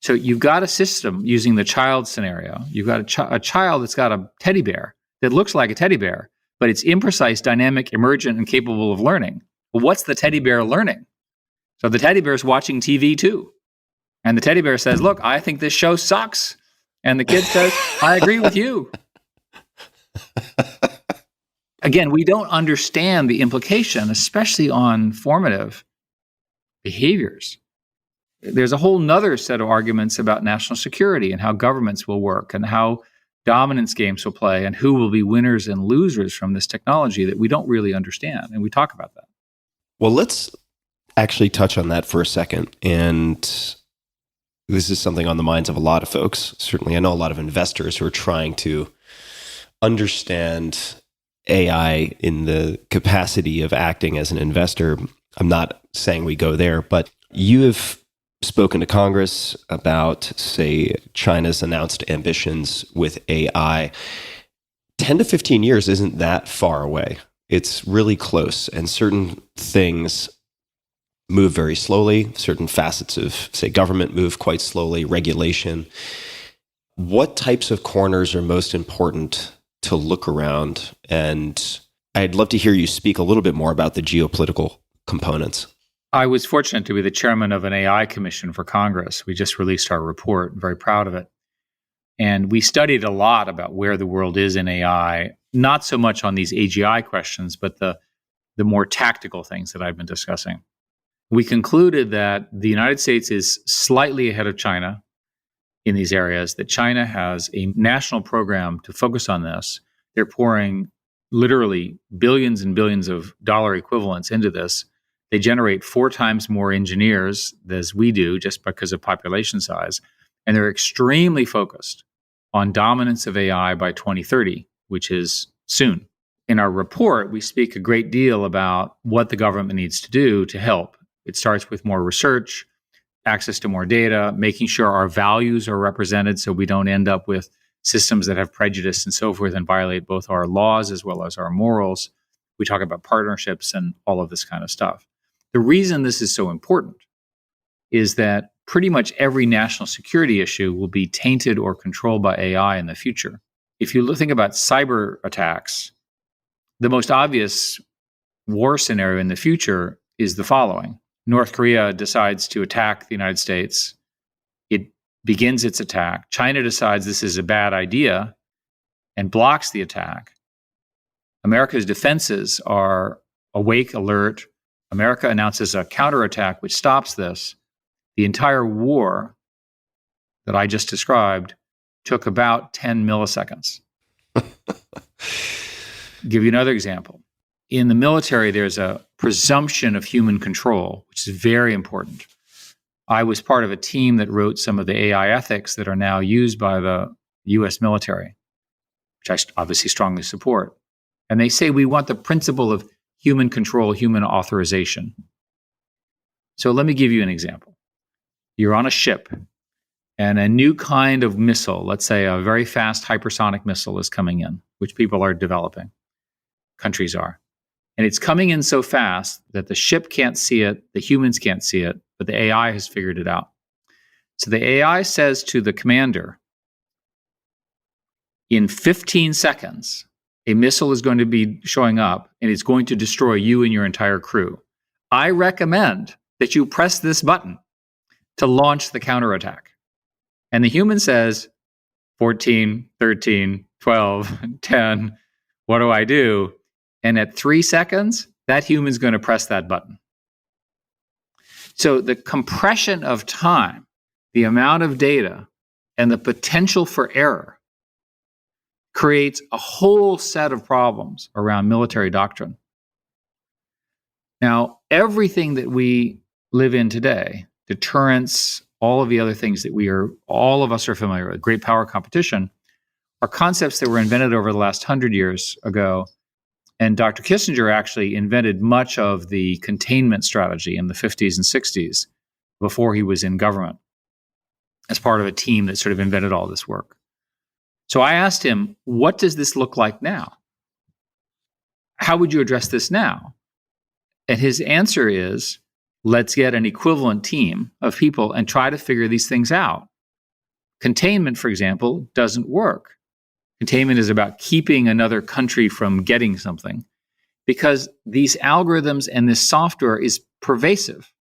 So you've got a system using the child scenario. You've got a child that's got a teddy bear that looks like a teddy bear, but it's imprecise, dynamic, emergent, and capable of learning. Well, what's the teddy bear learning? So the teddy bear is watching TV too. And the teddy bear says, look, I think this show sucks. And the kid says, I agree with you. Again, we don't understand the implication, especially on formative behaviors. There's a whole nother set of arguments about national security and how governments will work and how dominance games will play and who will be winners and losers from this technology that we don't really understand. And we talk about that. Well, let's actually touch on that for a second. And this is something on the minds of a lot of folks. Certainly, I know a lot of investors who are trying to understand AI in the capacity of acting as an investor. I'm not saying we go there, but you have spoken to Congress about, say, China's announced ambitions with AI. 10 to 15 years isn't that far away. It's really close, and certain things move very slowly. Certain facets of, say, government move quite slowly, regulation. What types of corners are most important to look around? And I'd love to hear you speak a little bit more about the geopolitical components. I was fortunate to be the chairman of an AI commission for Congress. We just released our report. I'm very proud of it. And we studied a lot about where the world is in AI, not so much on these AGI questions, but the more tactical things that I've been discussing. We concluded that the United States is slightly ahead of China in these areas, that China has a national program to focus on this. They're pouring literally billions and billions of dollar equivalents into this. They generate 4 times more engineers as we do just because of population size. And they're extremely focused on dominance of AI by 2030, which is soon. In our report, we speak a great deal about what the government needs to do to help. It starts with more research, access to more data, making sure our values are represented so we don't end up with systems that have prejudice and so forth and violate both our laws as well as our morals. We talk about partnerships and all of this kind of stuff. The reason this is so important is that pretty much every national security issue will be tainted or controlled by AI in the future. If you think about cyber attacks, the most obvious war scenario in the future is the following. North Korea decides to attack the United States. It begins its attack. China decides this is a bad idea and blocks the attack. America's defenses are awake, alert. America announces a counterattack which stops this. The entire war that I just described took about 10 milliseconds. Give you another example. In the military, there's a presumption of human control, which is very important. I was part of a team that wrote some of the AI ethics that are now used by the US military, which I obviously strongly support. And they say we want the principle of human control, human authorization. So let me give you an example. You're on a ship, and a new kind of missile, let's say a very fast hypersonic missile, is coming in, which people are developing, countries are. And it's coming in so fast that the ship can't see it, the humans can't see it, but the AI has figured it out. So the AI says to the commander, in 15 seconds, a missile is going to be showing up and it's going to destroy you and your entire crew. I recommend that you press this button to launch the counterattack. And the human says, 14, 13, 12, 10, what do I do? And at 3 seconds, that human's going to press that button. So the compression of time, the amount of data, and the potential for error creates a whole set of problems around military doctrine. Now, everything that we live in today, deterrence, all of the other things that all of us are familiar with, great power competition, are concepts that were invented over the last 100 years ago. And Dr. Kissinger actually invented much of the containment strategy in the 50s and 60s before he was in government as part of a team that sort of invented all this work. So I asked him, what does this look like now? How would you address this now? And his answer is, let's get an equivalent team of people and try to figure these things out. Containment, for example, doesn't work. Containment is about keeping another country from getting something because these algorithms and this software is pervasive.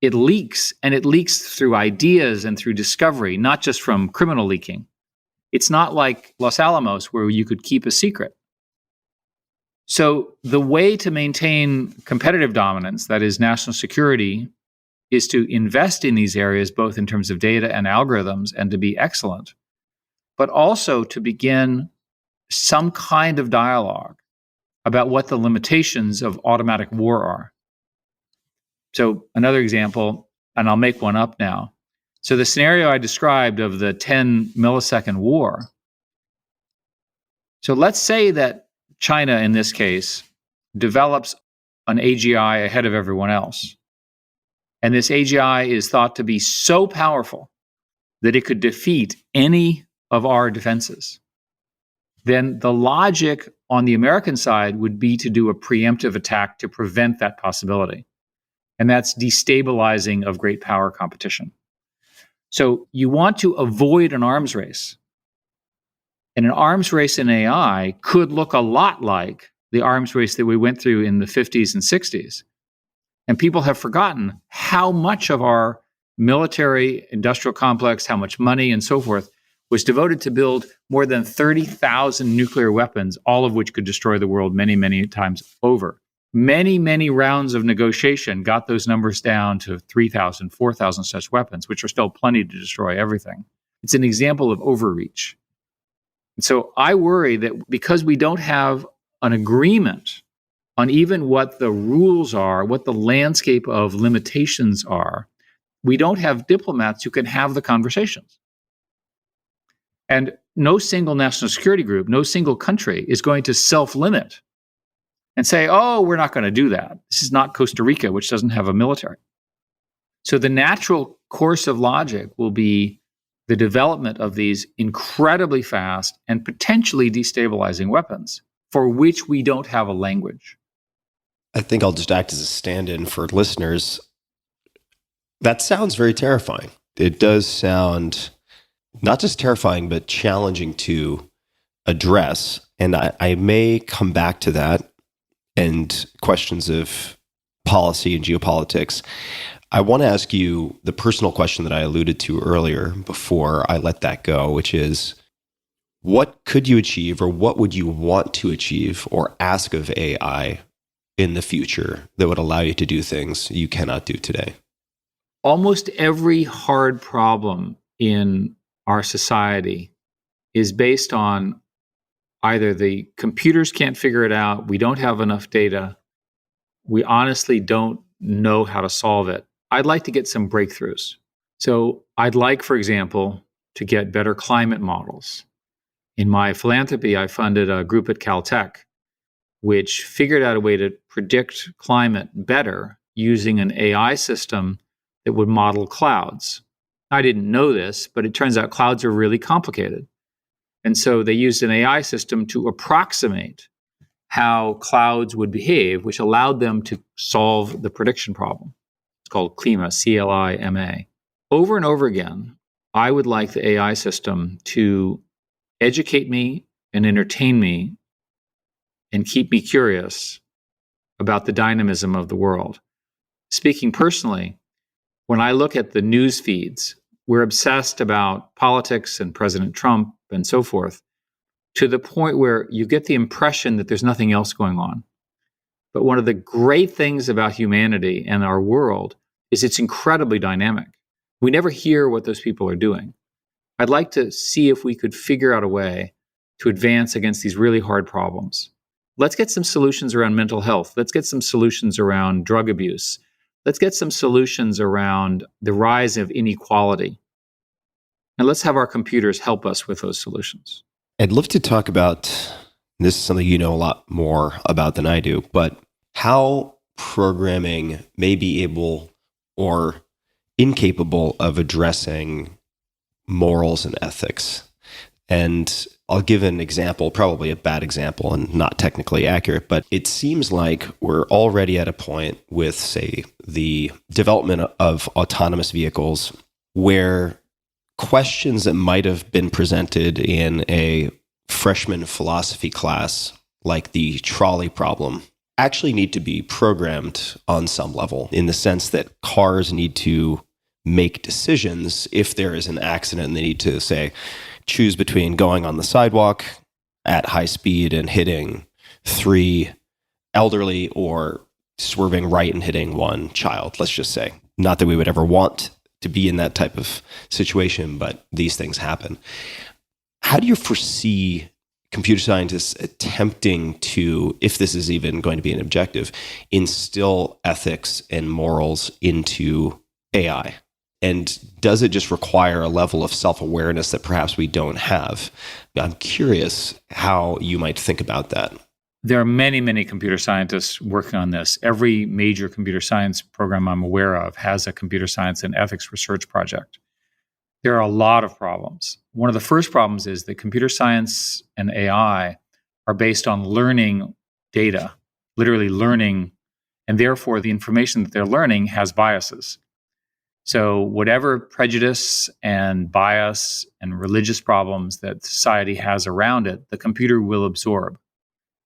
It leaks, and it leaks through ideas and through discovery, not just from criminal leaking. It's not like Los Alamos where you could keep a secret. So the way to maintain competitive dominance, that is national security, is to invest in these areas, both in terms of data and algorithms, and to be excellent, but also to begin some kind of dialogue about what the limitations of automatic war are. So another example, and I'll make one up now. So the scenario I described of the 10 millisecond war. So let's say that China, in this case, develops an AGI ahead of everyone else. And this AGI is thought to be so powerful that it could defeat any of our defenses. Then the logic on the American side would be to do a preemptive attack to prevent that possibility. And that's destabilizing of great power competition. So you want to avoid an arms race. And an arms race in AI could look a lot like the arms race that we went through in the 50s and 60s. And people have forgotten how much of our military industrial complex, how much money and so forth was devoted to build more than 30,000 nuclear weapons, all of which could destroy the world many, many times over. Many, many rounds of negotiation got those numbers down to 3,000, 4,000 such weapons, which are still plenty to destroy everything. It's an example of overreach. And so I worry that because we don't have an agreement on even what the rules are, what the landscape of limitations are, we don't have diplomats who can have the conversations. And no single national security group, no single country is going to self-limit and say, oh, we're not going to do that. This is not Costa Rica, which doesn't have a military. So the natural course of logic will be the development of these incredibly fast and potentially destabilizing weapons for which we don't have a language. I think I'll just act as a stand-in for listeners. That sounds very terrifying. It does sound not just terrifying, but challenging to address. And I may come back to that and questions of policy and geopolitics. I want to ask you the personal question that I alluded to earlier before I let that go, which is, what could you achieve, or what would you want to achieve or ask of AI in the future that would allow you to do things you cannot do today? Almost every hard problem in our society is based on either the computers can't figure it out, we don't have enough data, we honestly don't know how to solve it. I'd like to get some breakthroughs. So I'd like, for example, to get better climate models. In my philanthropy, I funded a group at Caltech, which figured out a way to predict climate better using an AI system that would model clouds. I didn't know this, but it turns out clouds are really complicated. And so they used an AI system to approximate how clouds would behave, which allowed them to solve the prediction problem. It's called CLIMA, C-L-I-M-A. Over and over again, I would like the AI system to educate me and entertain me and keep me curious about the dynamism of the world. Speaking personally, when I look at the news feeds, we're obsessed about politics and President Trump and so forth, to the point where you get the impression that there's nothing else going on. But one of the great things about humanity and our world is it's incredibly dynamic. We never hear what those people are doing. I'd like to see if we could figure out a way to advance against these really hard problems. Let's get some solutions around mental health. Let's get some solutions around drug abuse. Let's get some solutions around the rise of inequality. And let's have our computers help us with those solutions. I'd love to talk about, this is something you know a lot more about than I do, but how programming may be able or incapable of addressing morals and ethics. And I'll give an example, probably a bad example and not technically accurate, but it seems like we're already at a point with, say, the development of autonomous vehicles where questions that might have been presented in a freshman philosophy class, like the trolley problem, actually need to be programmed on some level, in the sense that cars need to make decisions if there is an accident and they need to, say, choose between going on the sidewalk at high speed and hitting 3 elderly or swerving right and hitting 1 child, let's just say. Not that we would ever want to be in that type of situation, but these things happen. How do you foresee computer scientists attempting to, if this is even going to be an objective, instill ethics and morals into AI? And does it just require a level of self-awareness that perhaps we don't have? I'm curious how you might think about that. There are many, many computer scientists working on this. Every major computer science program I'm aware of has a computer science and ethics research project. There are a lot of problems. One of the first problems is that computer science and AI are based on learning data, literally learning, and therefore the information that they're learning has biases. So whatever prejudice and bias and religious problems that society has around it, the computer will absorb.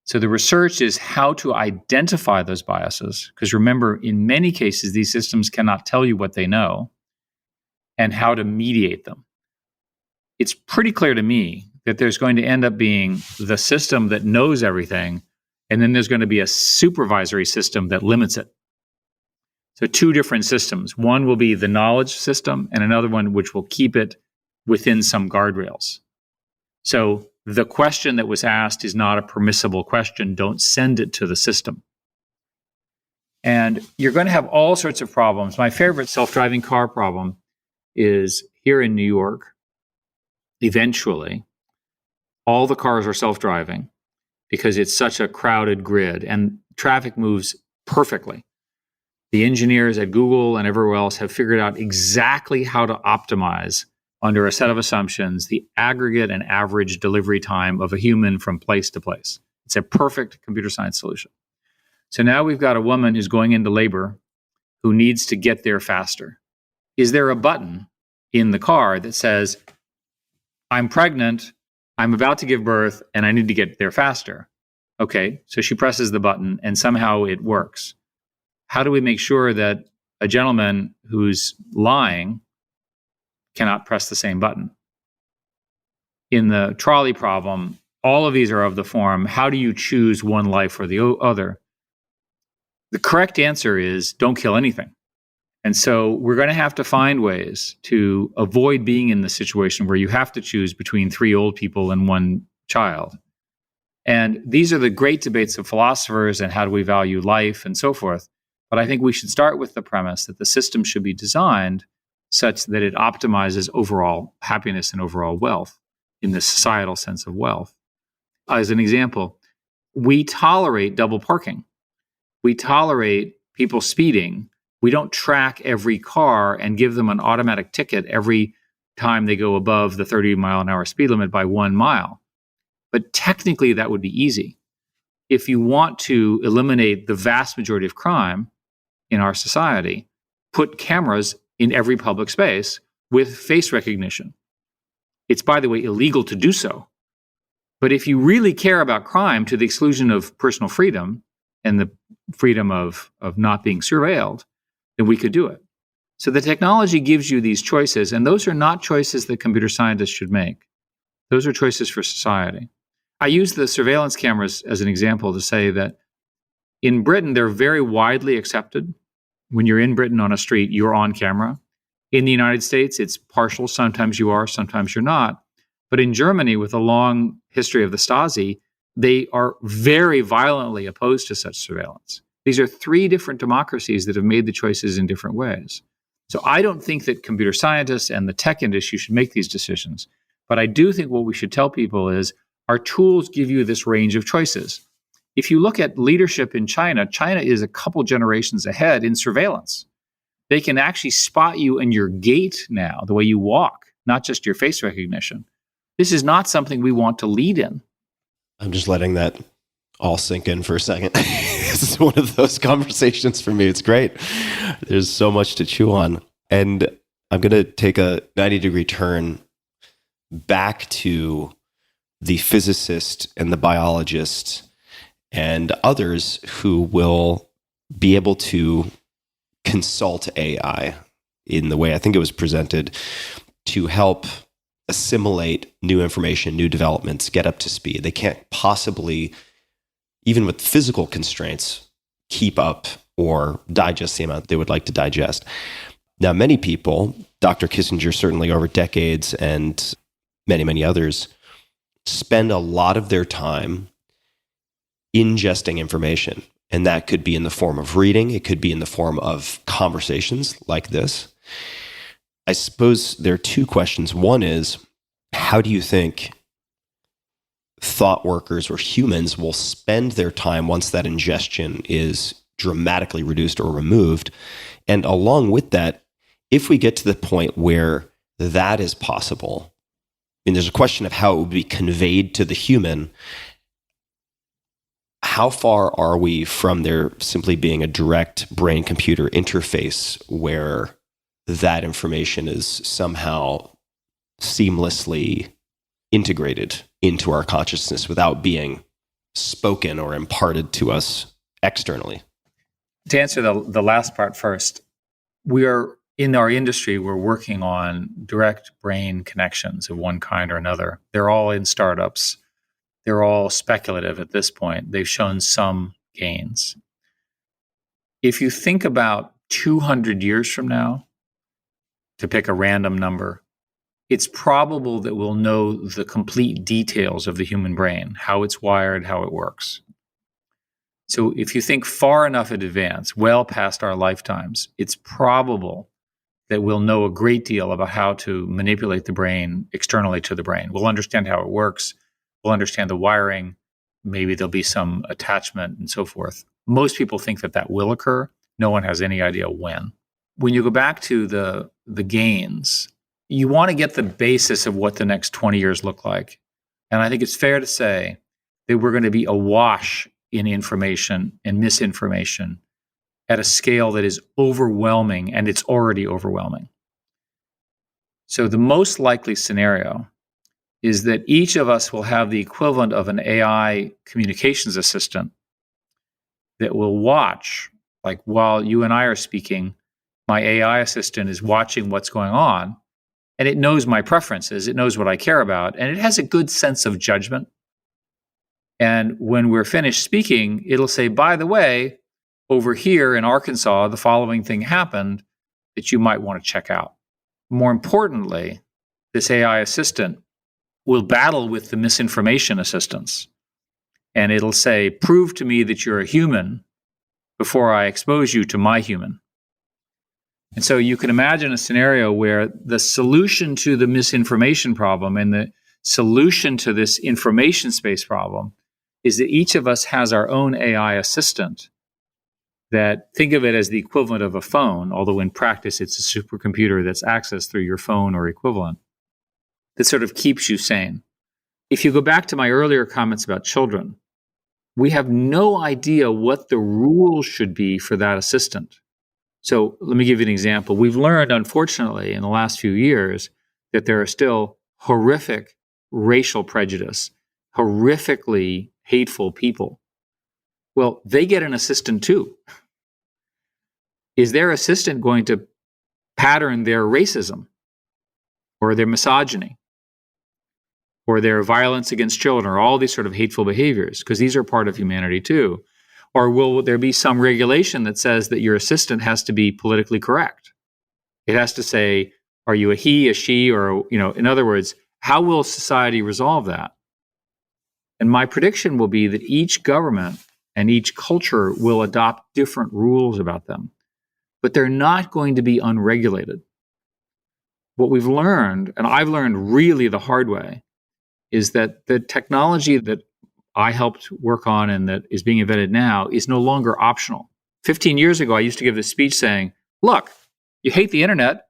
So the research is how to identify those biases, because remember, in many cases, these systems cannot tell you what they know, and how to mediate them. It's pretty clear to me that there's going to end up being the system that knows everything, and then there's going to be a supervisory system that limits it. So 2 different systems. One will be the knowledge system, and another one which will keep it within some guardrails. So the question that was asked is not a permissible question. Don't send it to the system. And you're going to have all sorts of problems. My favorite self-driving car problem is here in New York. Eventually, all the cars are self-driving because it's such a crowded grid and traffic moves perfectly. The engineers at Google and everywhere else have figured out exactly how to optimize, under a set of assumptions, the aggregate and average delivery time of a human from place to place. It's a perfect computer science solution. So now we've got a woman who's going into labor who needs to get there faster. is there a button in the car that says, I'm pregnant, I'm about to give birth, and I need to get there faster? Okay, so she presses the button and somehow it works. How do we make sure that a gentleman who's lying cannot press the same button? In the trolley problem, all of these are of the form, how do you choose one life or the other? The correct answer is don't kill anything. And so we're going to have to find ways to avoid being in the situation where you have to choose between 3 old people and 1 child. And these are the great debates of philosophers and how do we value life and so forth. But I think we should start with the premise that the system should be designed such that it optimizes overall happiness and overall wealth in the societal sense of wealth. As an example, we tolerate double parking. We tolerate people speeding. We don't track every car and give them an automatic ticket every time they go above the 30-mile-an-hour speed limit by 1 mile. But technically, that would be easy. If you want to eliminate the vast majority of crime in our society, put cameras in every public space with face recognition. It's, by the way, illegal to do so. But if you really care about crime to the exclusion of personal freedom and the freedom of not being surveilled, then we could do it. So the technology gives you these choices, and those are not choices that computer scientists should make. Those are choices for society. I use the surveillance cameras as an example to say that in Britain, they're very widely accepted. When you're in Britain on a street, you're on camera. In the United States, it's partial. Sometimes you are, sometimes you're not. But in Germany, with a long history of the Stasi, they are very violently opposed to such surveillance. These are 3 different democracies that have made the choices in different ways. So I don't think that computer scientists and the tech industry should make these decisions. But I do think what we should tell people is our tools give you this range of choices. If you look at leadership in China, China is a couple generations ahead in surveillance. They can actually spot you in your gait now, the way you walk, not just your face recognition. This is not something we want to lead in. I'm just letting that all sink in for a second. This is one of those conversations for me. It's great. There's so much to chew on. And I'm going to take a 90-degree turn back to the physicist and the biologist and others who will be able to consult AI in the way I think it was presented to help assimilate new information, new developments, get up to speed. They can't possibly, even with physical constraints, keep up or digest the amount they would like to digest. Now, many people, Dr. Kissinger certainly over decades and many, many others, spend a lot of their time ingesting information. And that could be in the form of reading. It could be in the form of conversations like this. I suppose there are 2 questions. One is, how do you think thought workers or humans will spend their time once that ingestion is dramatically reduced or removed? And along with that, if we get to the point where that is possible, and there's a question of how it would be conveyed to the human, how far are we from there simply being a direct brain-computer interface where that information is somehow seamlessly integrated into our consciousness without being spoken or imparted to us externally? To answer the last part first, we are in our industry, we're working on direct brain connections of one kind or another. They're all in startups. They're all speculative at this point. They've shown some gains. If you think about 200 years from now, to pick a random number, it's probable that we'll know the complete details of the human brain, how it's wired, how it works. So if you think far enough in advance, well past our lifetimes, it's probable that we'll know a great deal about how to manipulate the brain externally to the brain. We'll understand how it works. We'll understand the wiring. Maybe there'll be some attachment and so forth. Most people think that that will occur. No one has any idea when. When you go back to the gains, you want to get the basis of what the next 20 years look like. And I think it's fair to say that we're going to be awash in information and misinformation at a scale that is overwhelming, and it's already overwhelming. So the most likely scenario is that each of us will have the equivalent of an AI communications assistant that will watch, like while you and I are speaking, my AI assistant is watching what's going on, and it knows my preferences, it knows what I care about, and it has a good sense of judgment. And when we're finished speaking, it'll say, by the way, over here in Arkansas, the following thing happened that you might want to check out. More importantly, this AI assistant will battle with the misinformation assistants. And it'll say, prove to me that you're a human before I expose you to my human. And so you can imagine a scenario where the solution to the misinformation problem and the solution to this information space problem is that each of us has our own AI assistant that, think of it as the equivalent of a phone, although in practice it's a supercomputer that's accessed through your phone or equivalent, that sort of keeps you sane. If you go back to my earlier comments about children, we have no idea what the rules should be for that assistant. So let me give you an example. We've learned, unfortunately, in the last few years, that there are still horrific racial prejudice, horrifically hateful people. Well, they get an assistant too. Is their assistant going to pattern their racism or their misogyny or their violence against children or all these sort of hateful behaviors? Because these are part of humanity too. Or will there be some regulation that says that your assistant has to be politically correct? It has to say, are you a he, a she, or, in other words, how will society resolve that? And my prediction will be that each government and each culture will adopt different rules about them, but they're not going to be unregulated. What we've learned, and I've learned really the hard way, is that the technology that I helped work on and that is being invented now is no longer optional. 15 years ago, I used to give this speech saying, look, you hate the internet,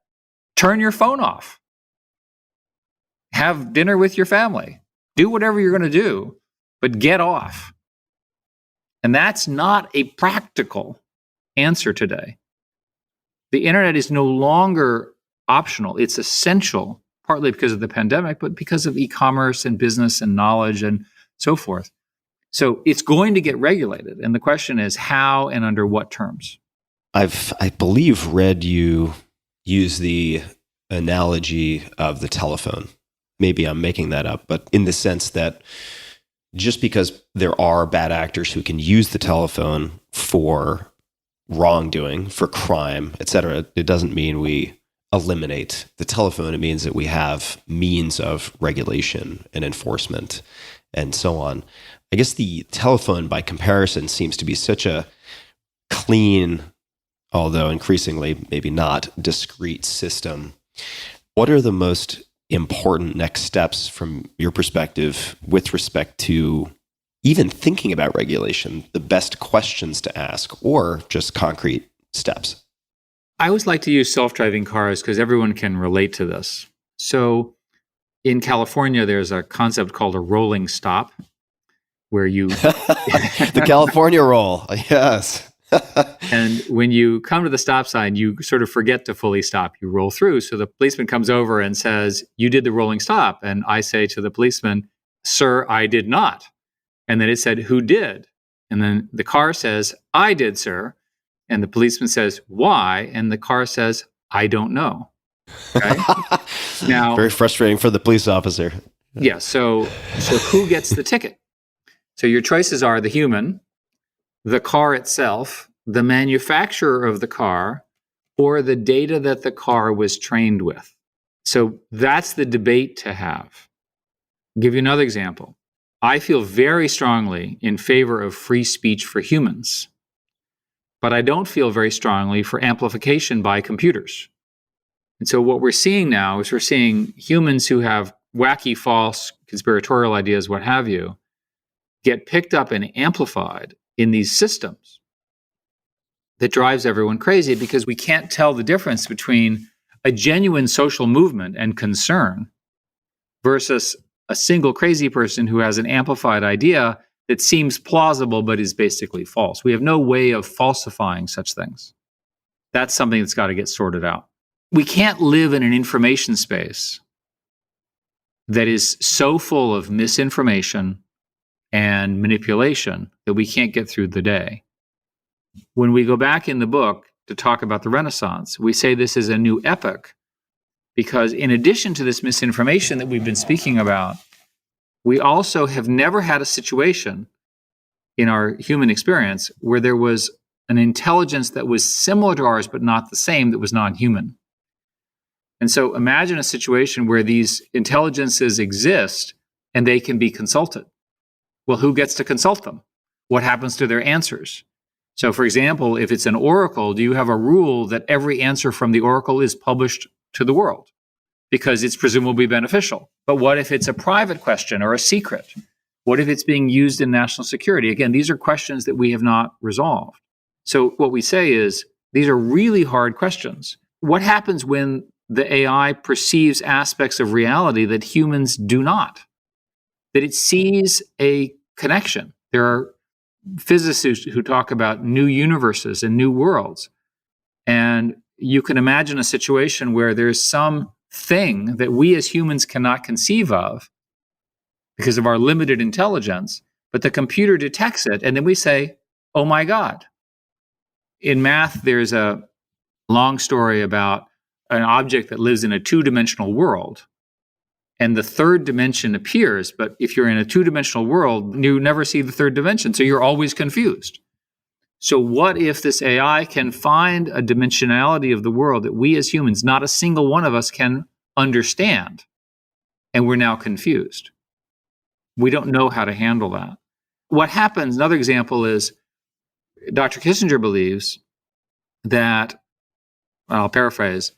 turn your phone off. Have dinner with your family. Do whatever you're going to do, but get off. And that's not a practical answer today. The internet is no longer optional. It's essential, partly because of the pandemic, but because of e-commerce and business and knowledge and so forth. So it's going to get regulated. And the question is how and under what terms? I believe, read you use the analogy of the telephone. Maybe I'm making that up, but in the sense that just because there are bad actors who can use the telephone for wrongdoing, for crime, etc., it doesn't mean we eliminate the telephone. It means that we have means of regulation and enforcement and so on. I guess the telephone, by comparison, seems to be such a clean, although increasingly maybe not, discrete system. What are the most important next steps from your perspective with respect to even thinking about regulation, the best questions to ask, or just concrete steps? I always like to use self-driving cars because everyone can relate to this. So in California, there's a concept called a rolling stop, where you... The California roll, yes. And when you come to the stop sign, you sort of forget to fully stop. You roll through. So the policeman comes over and says, you did the rolling stop. And I say to the policeman, sir, I did not. And then it said, who did? And then the car says, I did, sir. And the policeman says, why? And the car says, I don't know. Okay? Now, very frustrating for the police officer. Yeah. So who gets the ticket? So your choices are the human, the car itself, the manufacturer of the car, or the data that the car was trained with. So that's the debate to have. I'll give you another example. I feel very strongly in favor of free speech for humans, but I don't feel very strongly for amplification by computers. And so what we're seeing now is we're seeing humans who have wacky, false, conspiratorial ideas, what have you, get picked up and amplified in these systems that drives everyone crazy because we can't tell the difference between a genuine social movement and concern versus a single crazy person who has an amplified idea that seems plausible but is basically false. We have no way of falsifying such things. That's something that's got to get sorted out. We can't live in an information space that is so full of misinformation and manipulation that we can't get through the day. When we go back in the book to talk about the Renaissance, we say this is a new epoch because in addition to this misinformation that we've been speaking about, we also have never had a situation in our human experience where there was an intelligence that was similar to ours but not the same, that was non-human. And so imagine a situation where these intelligences exist and they can be consulted. Well, who gets to consult them? What happens to their answers? So, for example, if it's an oracle, do you have a rule that every answer from the oracle is published to the world? Because it's presumably beneficial. But what if it's a private question or a secret? What if it's being used in national security? Again, these are questions that we have not resolved. So what we say is, these are really hard questions. What happens when the AI perceives aspects of reality that humans do not? That it sees a connection. There are physicists who talk about new universes and new worlds. And you can imagine a situation where there's some thing that we as humans cannot conceive of because of our limited intelligence, but the computer detects it, and then we say, oh my God. In math, there's a long story about an object that lives in a two-dimensional world, and the third dimension appears, but if you're in a two-dimensional world, you never see the third dimension, so you're always confused. So what if this AI can find a dimensionality of the world that we as humans, not a single one of us, can understand, and we're now confused? We don't know how to handle that. What happens, another example is, Dr. Kissinger believes that, I'll paraphrase,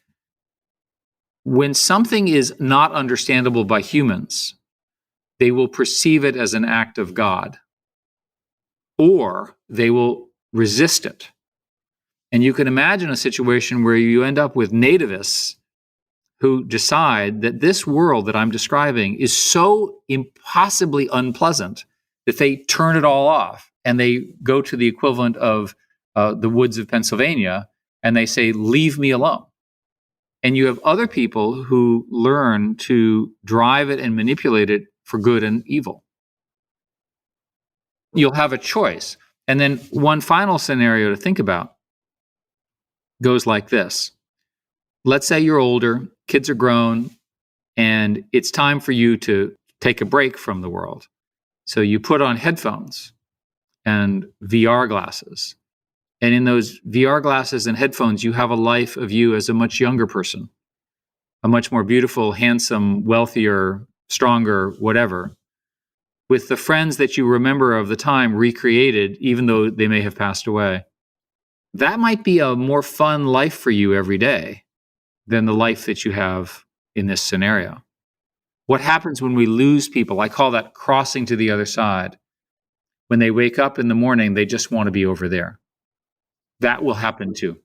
when something is not understandable by humans, they will perceive it as an act of God, or they will resist it. And you can imagine a situation where you end up with nativists who decide that this world that I'm describing is so impossibly unpleasant that they turn it all off and they go to the equivalent of the woods of Pennsylvania and they say, leave me alone. And you have other people who learn to drive it and manipulate it for good and evil. You'll have a choice. And then one final scenario to think about goes like this. Let's say you're older, kids are grown, and it's time for you to take a break from the world. So you put on headphones and VR glasses. And in those VR glasses and headphones, you have a life of you as a much younger person, a much more beautiful, handsome, wealthier, stronger, whatever, with the friends that you remember of the time recreated, even though they may have passed away. That might be a more fun life for you every day than the life that you have in this scenario. What happens when we lose people? I call that crossing to the other side. When they wake up in the morning, they just want to be over there. That will happen too.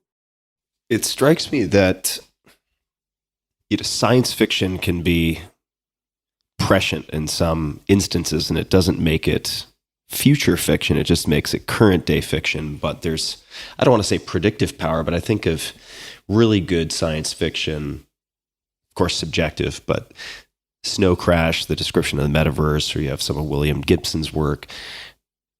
It strikes me that science fiction can be prescient in some instances, and it doesn't make it future fiction. It just makes it current day fiction. But there's, I don't want to say predictive power, but I think of really good science fiction, of course subjective, but Snow Crash, the description of the metaverse, or you have some of William Gibson's work.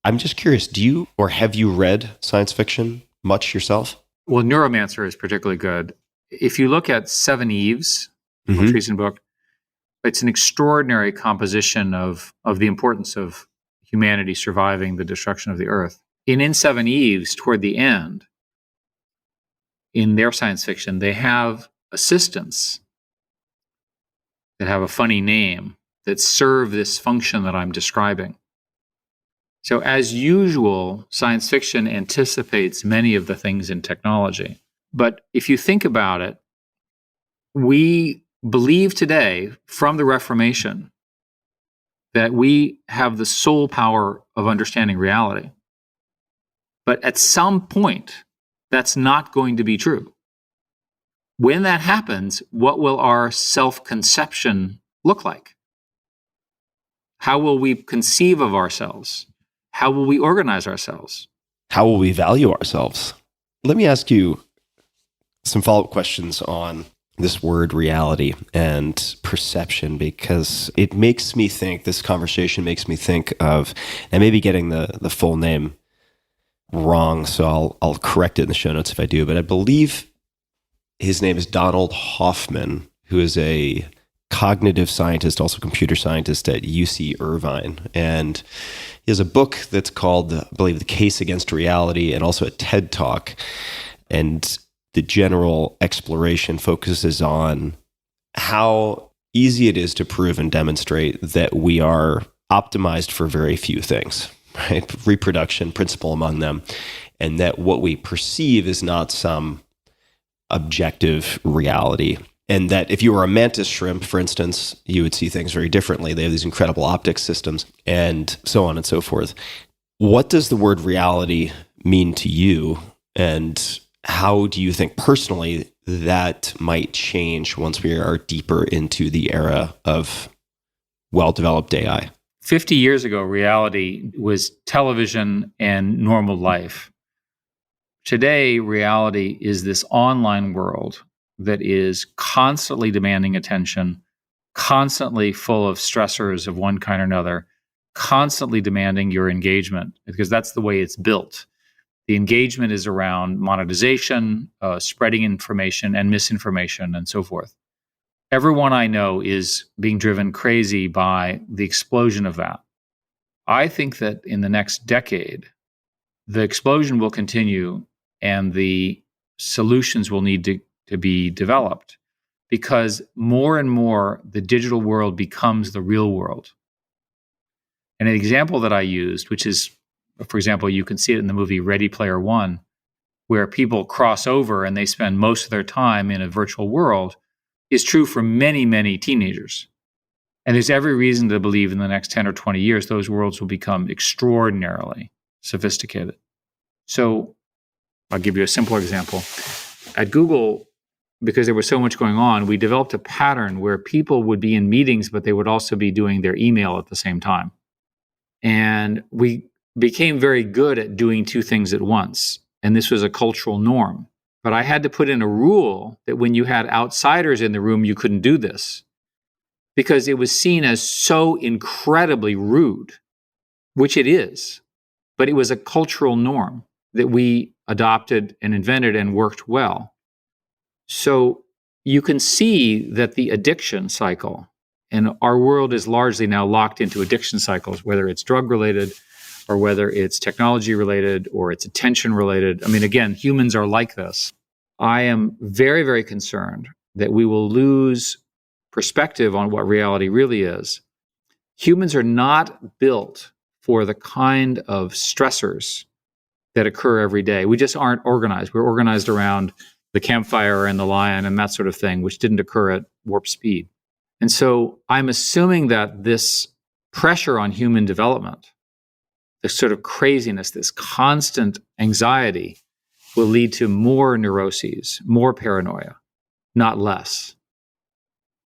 I'm just curious, do you or have you read science fiction much yourself? Well, Neuromancer is particularly good. If you look at Seven Eves, the most recent book, it's an extraordinary composition of the importance of humanity surviving the destruction of the earth. In Seven Eves, toward the end, in their science fiction, they have assistants that have a funny name that serve this function that I'm describing. So as usual, science fiction anticipates many of the things in technology. But if you think about it, we believe today from the Reformation that we have the sole power of understanding reality. But at some point, that's not going to be true. When that happens, what will our self-conception look like? How will we conceive of ourselves? How will we organize ourselves? How will we value ourselves? Let me ask you some follow-up questions on this word reality and perception, because it makes me think, this conversation makes me think of, and maybe getting the full name wrong, so I'll correct it in the show notes if I do, but I believe his name is Donald Hoffman, who is a cognitive scientist, also computer scientist at UC Irvine. And he has a book that's called, I believe, The Case Against Reality, and also a TED Talk. And the general exploration focuses on how easy it is to prove and demonstrate that we are optimized for very few things, right? Reproduction, principle among them, and that what we perceive is not some objective reality. And that if you were a mantis shrimp, for instance, you would see things very differently. They have these incredible optics systems and so on and so forth. What does the word reality mean to you? And how do you think personally that might change once we are deeper into the era of well-developed AI? 50 years ago, reality was television and normal life. Today, reality is this online world that is constantly demanding attention, constantly full of stressors of one kind or another, constantly demanding your engagement, because that's the way it's built. The engagement is around monetization, spreading information and misinformation, and so forth. Everyone I know is being driven crazy by the explosion of that. I think that in the next decade, the explosion will continue and the solutions will need to be developed, because more and more the digital world becomes the real world. And an example that I used, which is, for example, you can see it in the movie Ready Player One, where people cross over and they spend most of their time in a virtual world, is true for many, many teenagers. And there's every reason to believe in the next 10 or 20 years, those worlds will become extraordinarily sophisticated. So I'll give you a simple example. At Google, because there was so much going on, we developed a pattern where people would be in meetings, but they would also be doing their email at the same time. And we became very good at doing two things at once. And this was a cultural norm. But I had to put in a rule that when you had outsiders in the room, you couldn't do this, because it was seen as so incredibly rude, which it is. But it was a cultural norm that we adopted and invented and worked well. So you can see that the addiction cycle, and our world is largely now locked into addiction cycles, whether it's drug-related or whether it's technology-related or it's attention-related. I mean, again, humans are like this. I am very, very concerned that we will lose perspective on what reality really is. Humans are not built for the kind of stressors that occur every day. We just aren't organized. We're organized around the campfire and the lion and that sort of thing, which didn't occur at warp speed. And so I'm assuming that this pressure on human development, this sort of craziness, this constant anxiety, will lead to more neuroses, more paranoia, not less.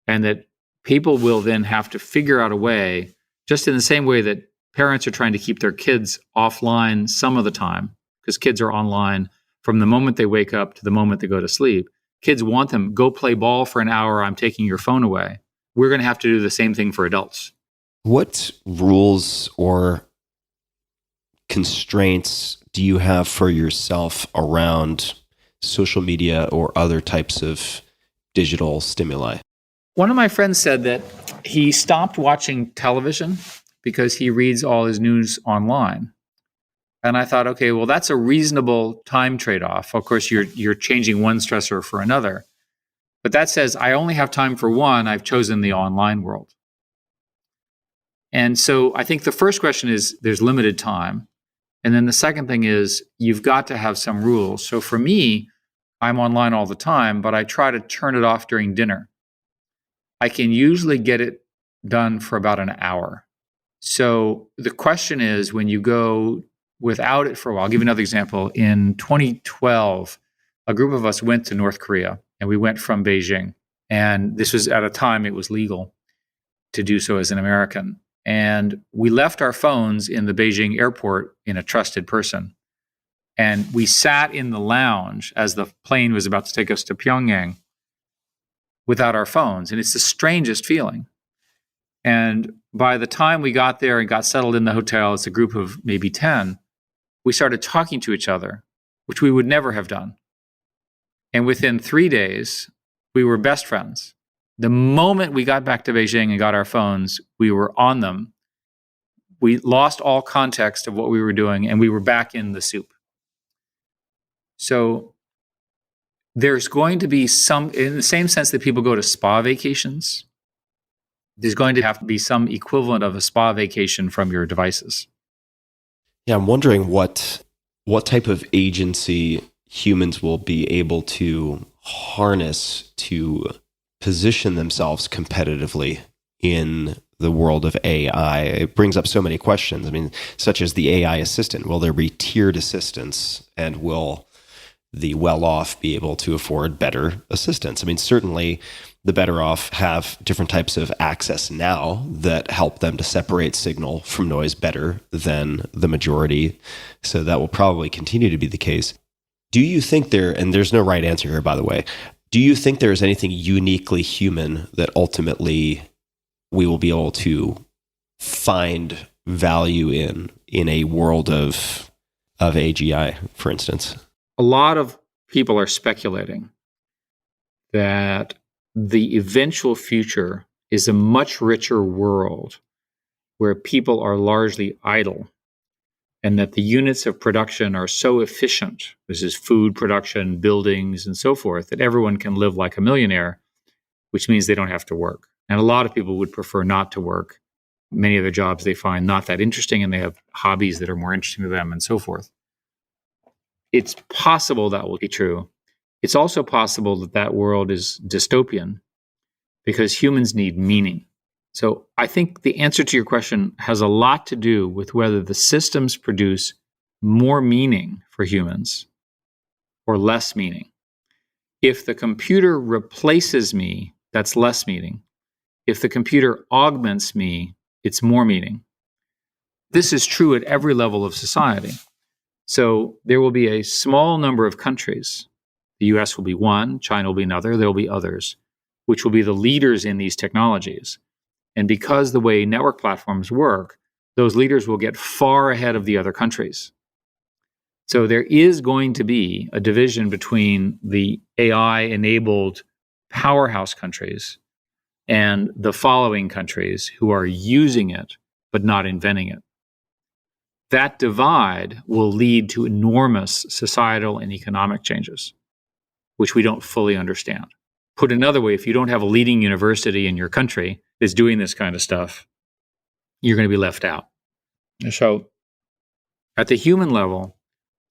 And that people will then have to figure out a way, just in the same way that parents are trying to keep their kids offline some of the time, because kids are online from the moment they wake up to the moment they go to sleep. Kids want them, go play ball for an hour, I'm taking your phone away. We're going to have to do the same thing for adults. What rules or constraints do you have for yourself around social media or other types of digital stimuli? One of my friends said that he stopped watching television because he reads all his news online. And I thought, okay, well, that's a reasonable time trade-off. Of course, you're changing one stressor for another. But that says, I only have time for one. I've chosen the online world. And so I think the first question is, there's limited time. And then the second thing is, you've got to have some rules. So for me, I'm online all the time, but I try to turn it off during dinner. I can usually get it done for about an hour. So the question is, when you go without it for a while, I'll give you another example. In 2012, a group of us went to North Korea, and we went from Beijing. And this was at a time it was legal to do so as an American. And we left our phones in the Beijing airport in a trusted person. And we sat in the lounge as the plane was about to take us to Pyongyang. without our phones. And it's the strangest feeling. And by the time we got there and got settled in the hotel, it's a group of maybe 10, we started talking to each other, which we would never have done. And within 3 days, we were best friends. The moment we got back to Beijing and got our phones, we were on them. We lost all context of what we were doing, and we were back in the soup. So there's going to be some, in the same sense that people go to spa vacations, there's going to have to be some equivalent of a spa vacation from your devices. Yeah, I'm wondering what type of agency humans will be able to harness to position themselves competitively in the world of AI. It brings up so many questions. I mean, such as the AI assistant. Will there be tiered assistance, and will the well-off be able to afford better assistance? I mean, certainly the better off have different types of access now that help them to separate signal from noise better than the majority. So that will probably continue to be the case. Do you think and there's no right answer here, by the way, do you think there is anything uniquely human that ultimately we will be able to find value in a world of AGI, for instance? A lot of people are speculating that the eventual future is a much richer world where people are largely idle, and that the units of production are so efficient, this is food production, buildings, and so forth, that everyone can live like a millionaire, which means they don't have to work. And a lot of people would prefer not to work. Many of the jobs they find not that interesting, and they have hobbies that are more interesting to them, and so forth. It's possible that will be true. It's also possible that that world is dystopian because humans need meaning. So I think the answer to your question has a lot to do with whether the systems produce more meaning for humans or less meaning. If the computer replaces me, that's less meaning. If the computer augments me, it's more meaning. This is true at every level of society. So there will be a small number of countries. The US will be one, China will be another, there will be others, which will be the leaders in these technologies. And because the way network platforms work, those leaders will get far ahead of the other countries. So there is going to be a division between the AI-enabled powerhouse countries and the following countries who are using it but not inventing it. That divide will lead to enormous societal and economic changes, which we don't fully understand. Put another way, if you don't have a leading university in your country that's doing this kind of stuff, you're going to be left out. So at the human level,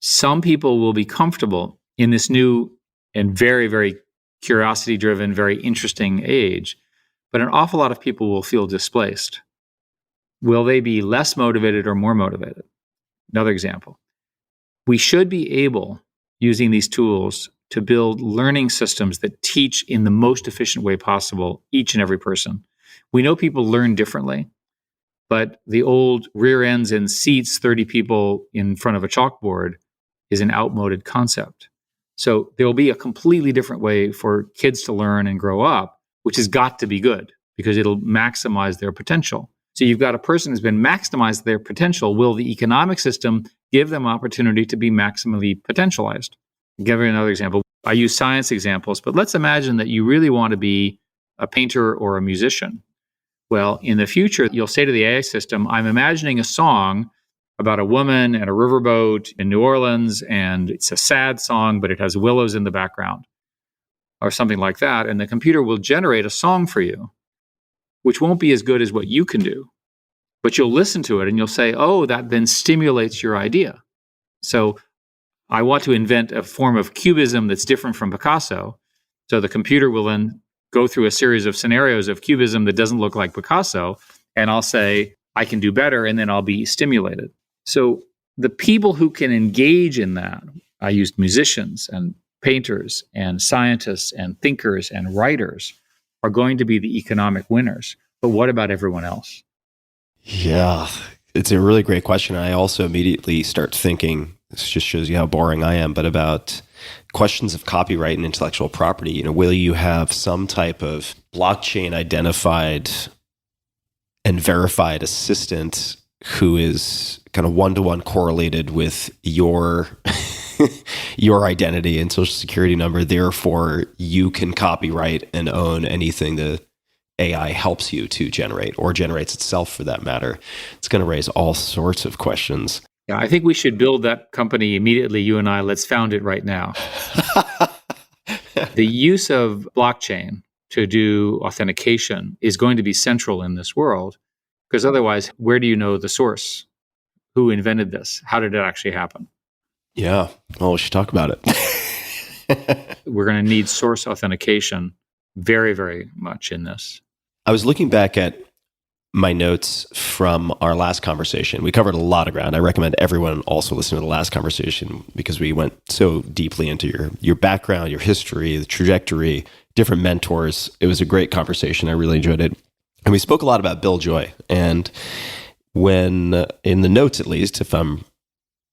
some people will be comfortable in this new and very, very curiosity-driven, very interesting age, but an awful lot of people will feel displaced. Will they be less motivated or more motivated? Another example. We should be able, using these tools, to build learning systems that teach in the most efficient way possible each and every person. We know people learn differently, but the old rear ends and seats, 30 people in front of a chalkboard, is an outmoded concept. So there will be a completely different way for kids to learn and grow up, which has got to be good because it'll maximize their potential. So you've got a person who's been maximized their potential. Will the economic system give them opportunity to be maximally potentialized? I'll give you another example. I use science examples, but let's imagine that you really want to be a painter or a musician. Well, in the future, you'll say to the AI system, I'm imagining a song about a woman and a riverboat in New Orleans, and it's a sad song, but it has willows in the background, or something like that. And the computer will generate a song for you, which won't be as good as what you can do. But you'll listen to it and you'll say, oh, that then stimulates your idea. So I want to invent a form of cubism that's different from Picasso. So the computer will then go through a series of scenarios of cubism that doesn't look like Picasso. And I'll say, I can do better, and then I'll be stimulated. So the people who can engage in that, I used musicians and painters and scientists and thinkers and writers, are going to be the economic winners. But what about everyone else? Yeah, it's a really great question. I also immediately start thinking, this just shows you how boring I am, but about questions of copyright and intellectual property. Will you have some type of blockchain identified and verified assistant who is kind of one-to-one correlated with your your identity and social security number? Therefore, you can copyright and own anything the AI helps you to generate, or generates itself for that matter. It's going to raise all sorts of questions. Yeah, I think we should build that company immediately, you and I. Let's found it right now. The use of blockchain to do authentication is going to be central in this world, because otherwise, where do you know the source? Who invented this? How did it actually happen? Yeah, well, we should talk about it. We're going to need source authentication very, very much in this. I was looking back at my notes from our last conversation. We covered a lot of ground. I recommend everyone also listen to the last conversation because we went so deeply into your background, your history, the trajectory, different mentors. It was a great conversation. I really enjoyed it. And we spoke a lot about Bill Joy. And when, in the notes at least, if I'm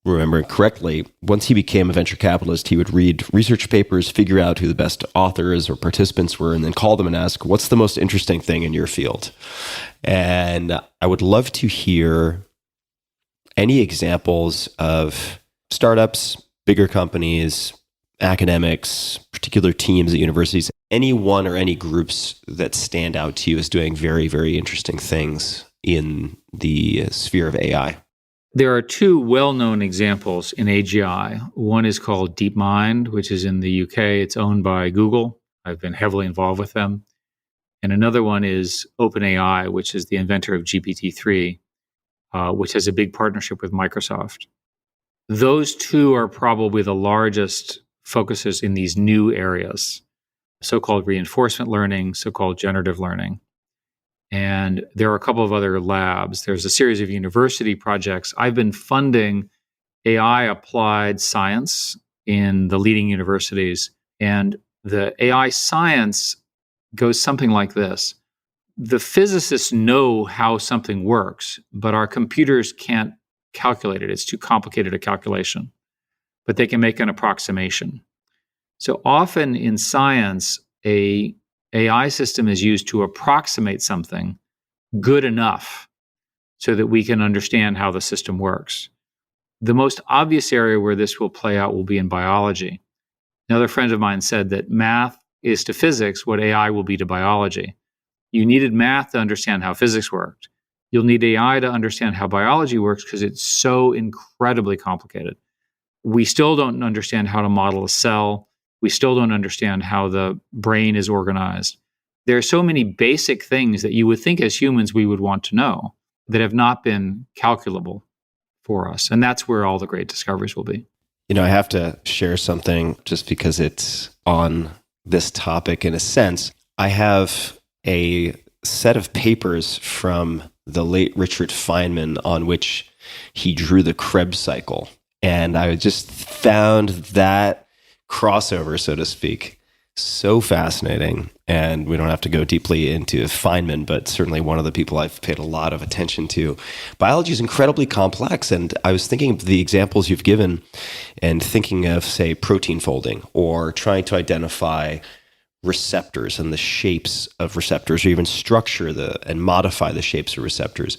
remembering correctly, once he became a venture capitalist, he would read research papers, figure out who the best authors or participants were, and then call them and ask, what's the most interesting thing in your field? And I would love to hear any examples of startups, bigger companies, academics, particular teams at universities, any one or any groups that stand out to you as doing very, very interesting things in the sphere of AI. There are two well-known examples in AGI. One is called DeepMind, which is in the UK. It's owned by Google. I've been heavily involved with them. And another one is OpenAI, which is the inventor of GPT-3, which has a big partnership with Microsoft. Those two are probably the largest focuses in these new areas, so-called reinforcement learning, so-called generative learning. And there are a couple of other labs. There's a series of university projects. I've been funding AI applied science in the leading universities. And the AI science goes something like this. The physicists know how something works, but our computers can't calculate it. It's too complicated a calculation. But they can make an approximation. So often in science, a AI system is used to approximate something good enough so that we can understand how the system works. The most obvious area where this will play out will be in biology. Another friend of mine said that math is to physics what AI will be to biology. You needed math to understand how physics worked. You'll need AI to understand how biology works because it's so incredibly complicated. We still don't understand how to model a cell. We still don't understand how the brain is organized. There are so many basic things that you would think as humans we would want to know that have not been calculable for us. And that's where all the great discoveries will be. I have to share something just because it's on this topic in a sense. I have a set of papers from the late Richard Feynman on which he drew the Krebs cycle. And I just found that crossover, so to speak, so fascinating. And we don't have to go deeply into Feynman, but certainly one of the people I've paid a lot of attention to. Biology is incredibly complex. And I was thinking of the examples you've given and thinking of, say, protein folding or trying to identify receptors and the shapes of receptors, or even structure and modify the shapes of receptors.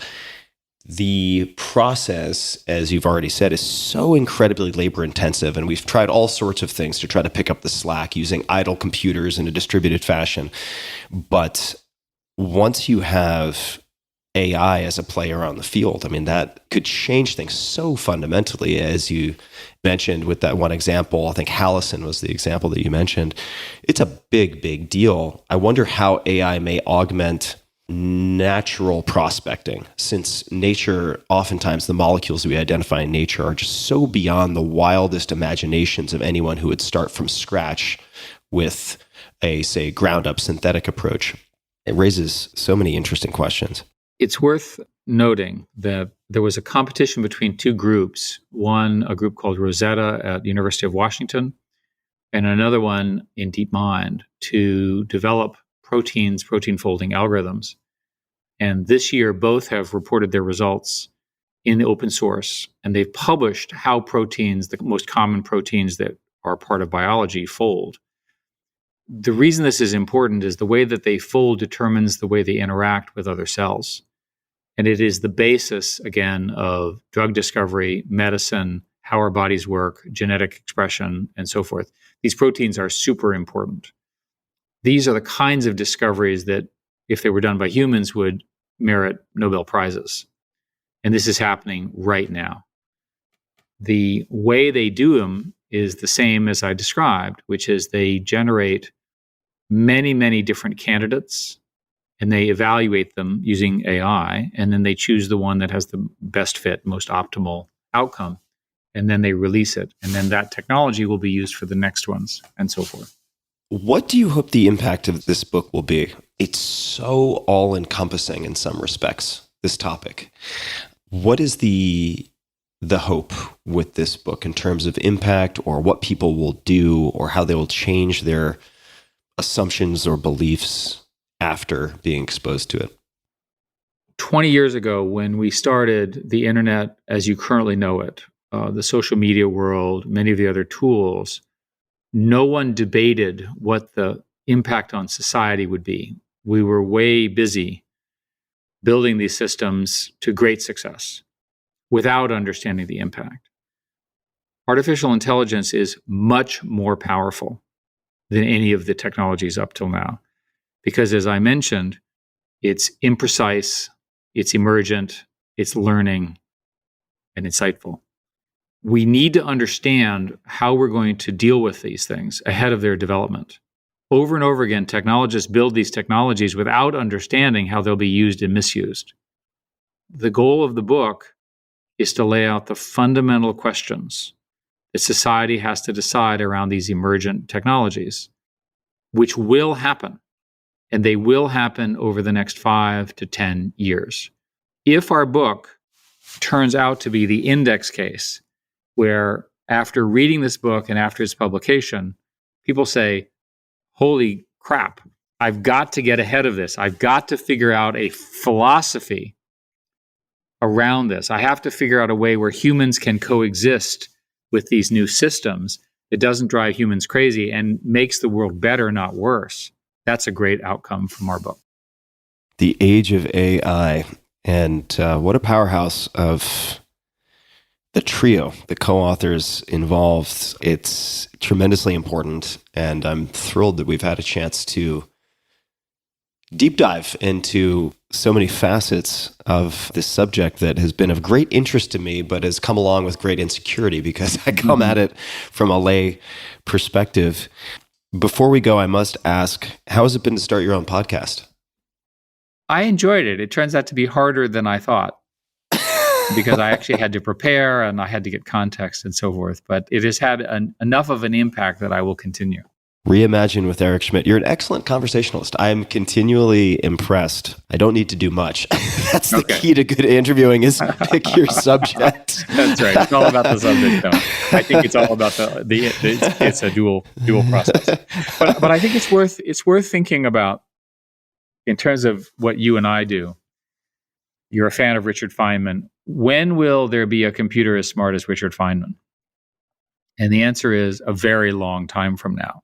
The process, as you've already said, is so incredibly labor intensive, and we've tried all sorts of things to try to pick up the slack using idle computers in a distributed fashion. But once you have AI as a player on the field, that could change things so fundamentally, as you mentioned with that one example. I think Hallison was the example that you mentioned. It's a big, big deal. I wonder how AI may augment natural prospecting, since nature, oftentimes the molecules we identify in nature are just so beyond the wildest imaginations of anyone who would start from scratch with a, say, ground up synthetic approach. It raises so many interesting questions. It's worth noting that there was a competition between two groups, one, a group called Rosetta at the University of Washington, and another one in DeepMind, to develop protein folding algorithms. And this year, both have reported their results in the open source, and they've published how proteins, the most common proteins that are part of biology fold. The reason this is important is the way that they fold determines the way they interact with other cells. And it is the basis, again, of drug discovery, medicine, how our bodies work, genetic expression, and so forth. These proteins are super important. These are the kinds of discoveries that, if they were done by humans, would merit Nobel Prizes. And this is happening right now. The way they do them is the same as I described, which is they generate many, many different candidates, and they evaluate them using AI, and then they choose the one that has the best fit, most optimal outcome, and then they release it. And then that technology will be used for the next ones, and so forth. What do you hope the impact of this book will be? It's so all-encompassing in some respects, this topic. What is the hope with this book in terms of impact, or what people will do, or how they will change their assumptions or beliefs after being exposed to it? 20 years ago, when we started the internet as you currently know it, the social media world, many of the other tools, no one debated what the impact on society would be. We were way busy building these systems to great success without understanding the impact. Artificial intelligence is much more powerful than any of the technologies up till now. Because as I mentioned, it's imprecise, it's emergent, it's learning, and insightful. We need to understand how we're going to deal with these things ahead of their development. Over and over again, technologists build these technologies without understanding how they'll be used and misused. The goal of the book is to lay out the fundamental questions that society has to decide around these emergent technologies, which will happen. And they will happen over the next 5 to 10 years. If our book turns out to be the index case, where after reading this book and after its publication, people say, holy crap, I've got to get ahead of this. I've got to figure out a philosophy around this. I have to figure out a way where humans can coexist with these new systems. It doesn't drive humans crazy and makes the world better, not worse. That's a great outcome from our book. The Age of AI, and what a powerhouse of the trio, the co-authors involved. It's tremendously important, and I'm thrilled that we've had a chance to deep dive into so many facets of this subject that has been of great interest to me, but has come along with great insecurity because I come at it from a lay perspective. Before we go, I must ask, how has it been to start your own podcast? I enjoyed it. It turns out to be harder than I thought because I actually had to prepare and I had to get context and so forth. But it has had enough of an impact that I will continue. Reimagine with Eric Schmidt. You're an excellent conversationalist. I'm continually impressed. I don't need to do much. That's the key to good interviewing is pick your subject. That's right. It's all about the subject, though. I think it's all about it's a dual process. But I think it's worth thinking about in terms of what you and I do. You're a fan of Richard Feynman. When will there be a computer as smart as Richard Feynman? And the answer is a very long time from now.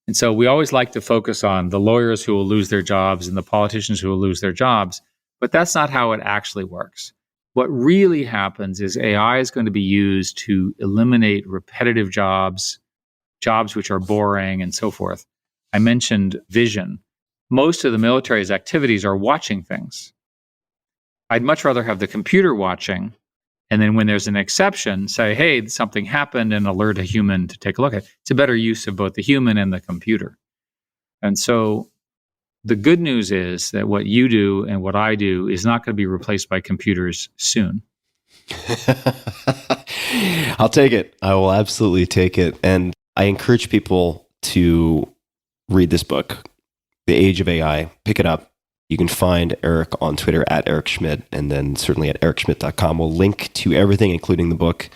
And so we always like to focus on the lawyers who will lose their jobs and the politicians who will lose their jobs, but that's not how it actually works. What really happens is AI is going to be used to eliminate repetitive jobs which are boring and so forth. I mentioned vision. Most of the military's activities are watching things. I'd much rather have the computer watching, and then when there's an exception, say, hey, something happened, and alert a human to take a look at it. It's a better use of both the human and the computer. And so the good news is that what you do and what I do is not going to be replaced by computers soon. I'll take it. I will absolutely take it. And I encourage people to read this book, The Age of AI. Pick it up. You can find Eric on Twitter at Eric Schmidt, and then certainly at ericschmidt.com. We'll link to everything, including the book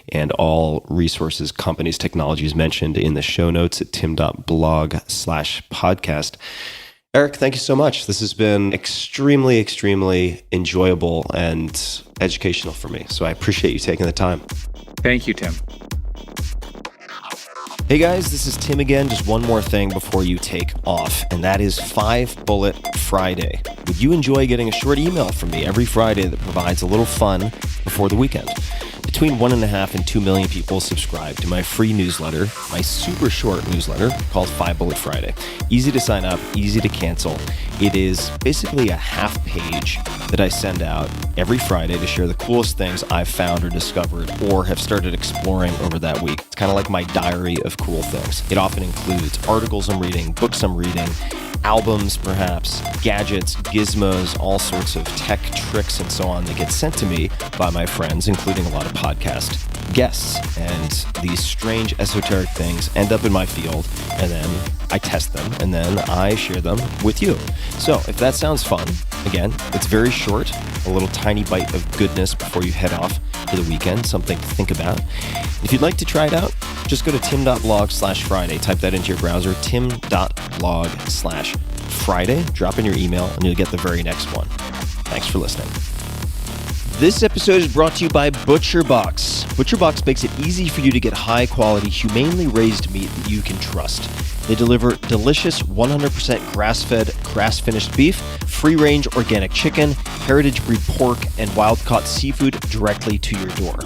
and all resources, companies, technologies mentioned in the show notes at tim.blog/podcast. Eric, thank you so much. This has been extremely, extremely enjoyable and educational for me. So I appreciate you taking the time. Thank you, Tim. Hey guys, this is Tim again. Just one more thing before you take off, and that is 5 Bullet Friday. Would you enjoy getting a short email from me every Friday that provides a little fun before the weekend? Between 1.5 and 2 million people subscribe to my free newsletter, my super short newsletter called 5 Bullet Friday. Easy to sign up, easy to cancel. It is basically a half page that I send out every Friday to share the coolest things I've found or discovered or have started exploring over that week. It's kind of like my diary of cool things. It often includes articles I'm reading, books I'm reading, albums perhaps, gadgets, gizmos, all sorts of tech tricks and so on that get sent to me by my friends, including a lot of podcast guests. And these strange esoteric things end up in my field, and then I test them, and then I share them with you. So if that sounds fun, again, it's very short, a little tiny bite of goodness before you head off for the weekend, something to think about. If you'd like to try it out, just go to tim.blog/Friday. Type that into your browser, tim.blog/Friday. Drop in your email, and you'll get the very next one. Thanks for listening. This episode is brought to you by ButcherBox. ButcherBox makes it easy for you to get high-quality, humanely raised meat that you can trust. They deliver delicious 100% grass-fed, grass-finished beef, free-range organic chicken, heritage breed pork, and wild-caught seafood directly to your door.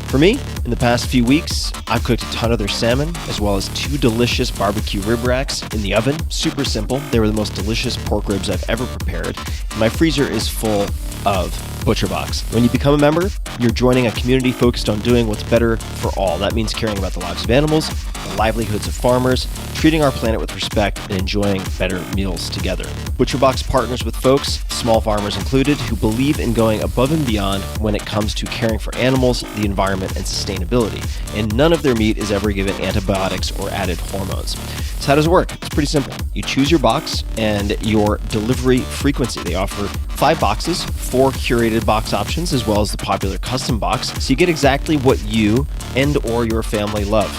For me, in the past few weeks, I've cooked a ton of their salmon, as well as 2 delicious barbecue rib racks in the oven. Super simple. They were the most delicious pork ribs I've ever prepared. And my freezer is full of ButcherBox. When you become a member, you're joining a community focused on doing what's better for all. That means caring about the lives of animals, the livelihoods of farmers, treating our planet with respect, and enjoying better meals together. ButcherBox partners with folks, small farmers included, who believe in going above and beyond when it comes to caring for animals, the environment, and sustainability. And none of their meat is ever given antibiotics or added hormones. So how does it work? It's pretty simple. You choose your box and your delivery frequency. They offer 5 boxes, 4 curated box options, as well as the popular custom box, so you get exactly what you and or your family love.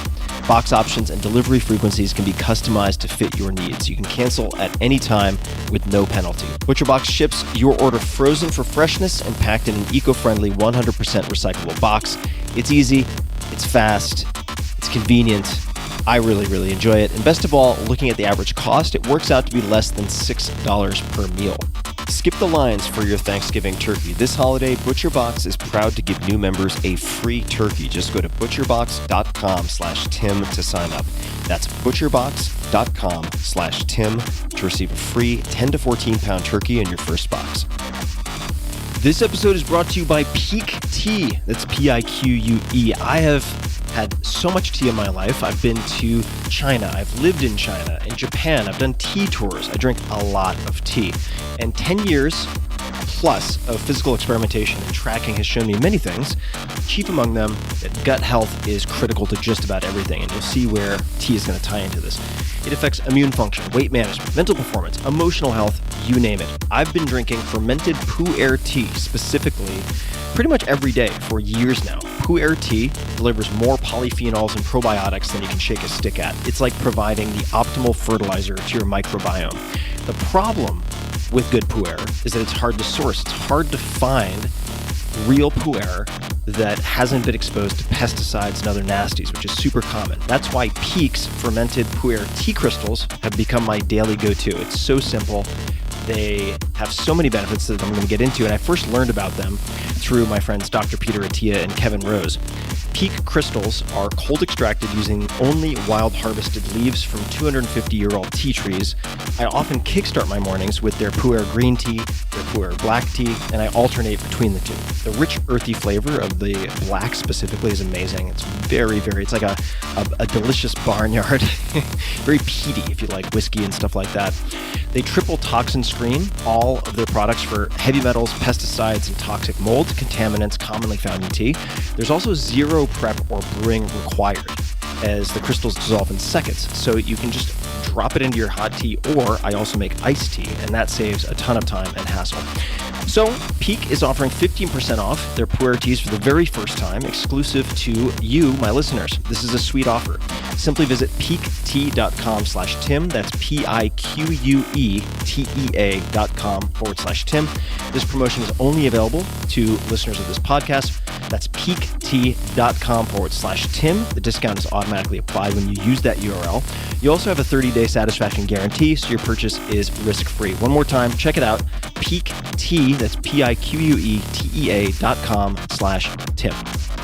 Box options and delivery frequencies can be customized to fit your needs. You can cancel at any time with no penalty. ButcherBox ships your order frozen for freshness and packed in an eco-friendly 100% recyclable box. It's easy, it's fast, it's convenient. I really enjoy it. And best of all, looking at the average cost, it works out to be less than $6 per meal. Skip the lines for your Thanksgiving turkey. This holiday, ButcherBox is proud to give new members a free turkey. Just go to butcherbox.com/Tim to sign up. That's butcherbox.com/Tim to receive a free 10 to 14 pound turkey in your first box. This episode is brought to you by Peak Tea. That's Pique. I have had so much tea in my life. I've been to China. I've lived in China. In Japan, I've done tea tours. I drink a lot of tea. And 10 years plus of physical experimentation and tracking has shown me many things. Chief among them, that gut health is critical to just about everything. And you'll see where tea is going to tie into this. It affects immune function, weight management, mental performance, emotional health, you name it. I've been drinking fermented Pu'er tea specifically pretty much every day for years now. Pu'er tea delivers more polyphenols and probiotics than you can shake a stick at. It's like providing the optimal fertilizer to your microbiome. The problem with good Pu'er is that it's hard to source. It's hard to find real Pu'er that hasn't been exposed to pesticides and other nasties, which is super common. That's why Peak's fermented Pu'er tea crystals have become my daily go-to. It's so simple. They have so many benefits that I'm going to get into, and I first learned about them through my friends Dr. Peter Attia and Kevin Rose. Peak crystals are cold extracted using only wild harvested leaves from 250-year-old tea trees. I often kickstart my mornings with their Pu'er green tea, their Pu'er black tea, and I alternate between the two. The rich, earthy flavor of the black specifically is amazing. It's it's like a delicious barnyard. Very peaty if you like whiskey and stuff like that. They triple toxin screen all of their products for heavy metals, pesticides, and toxic mold, contaminants commonly found in tea. There's also zero prep or brewing required, as the crystals dissolve in seconds. So you can just drop it into your hot tea, or I also make iced tea, and that saves a ton of time and hassle. So Peak is offering 15% off their Pu'er teas for the very first time, exclusive to you, my listeners. This is a sweet offer. Simply visit peaktea.com/Tim. That's PIQUETEA.com/Tim. This promotion is only available to listeners of this podcast. That's peaktea.com/Tim. The discount is automatically applied when you use that URL. You also have a 30-day satisfaction guarantee, so your purchase is risk-free. One more time, check it out. PeakTea, that's PIQUETEA.com/Tim.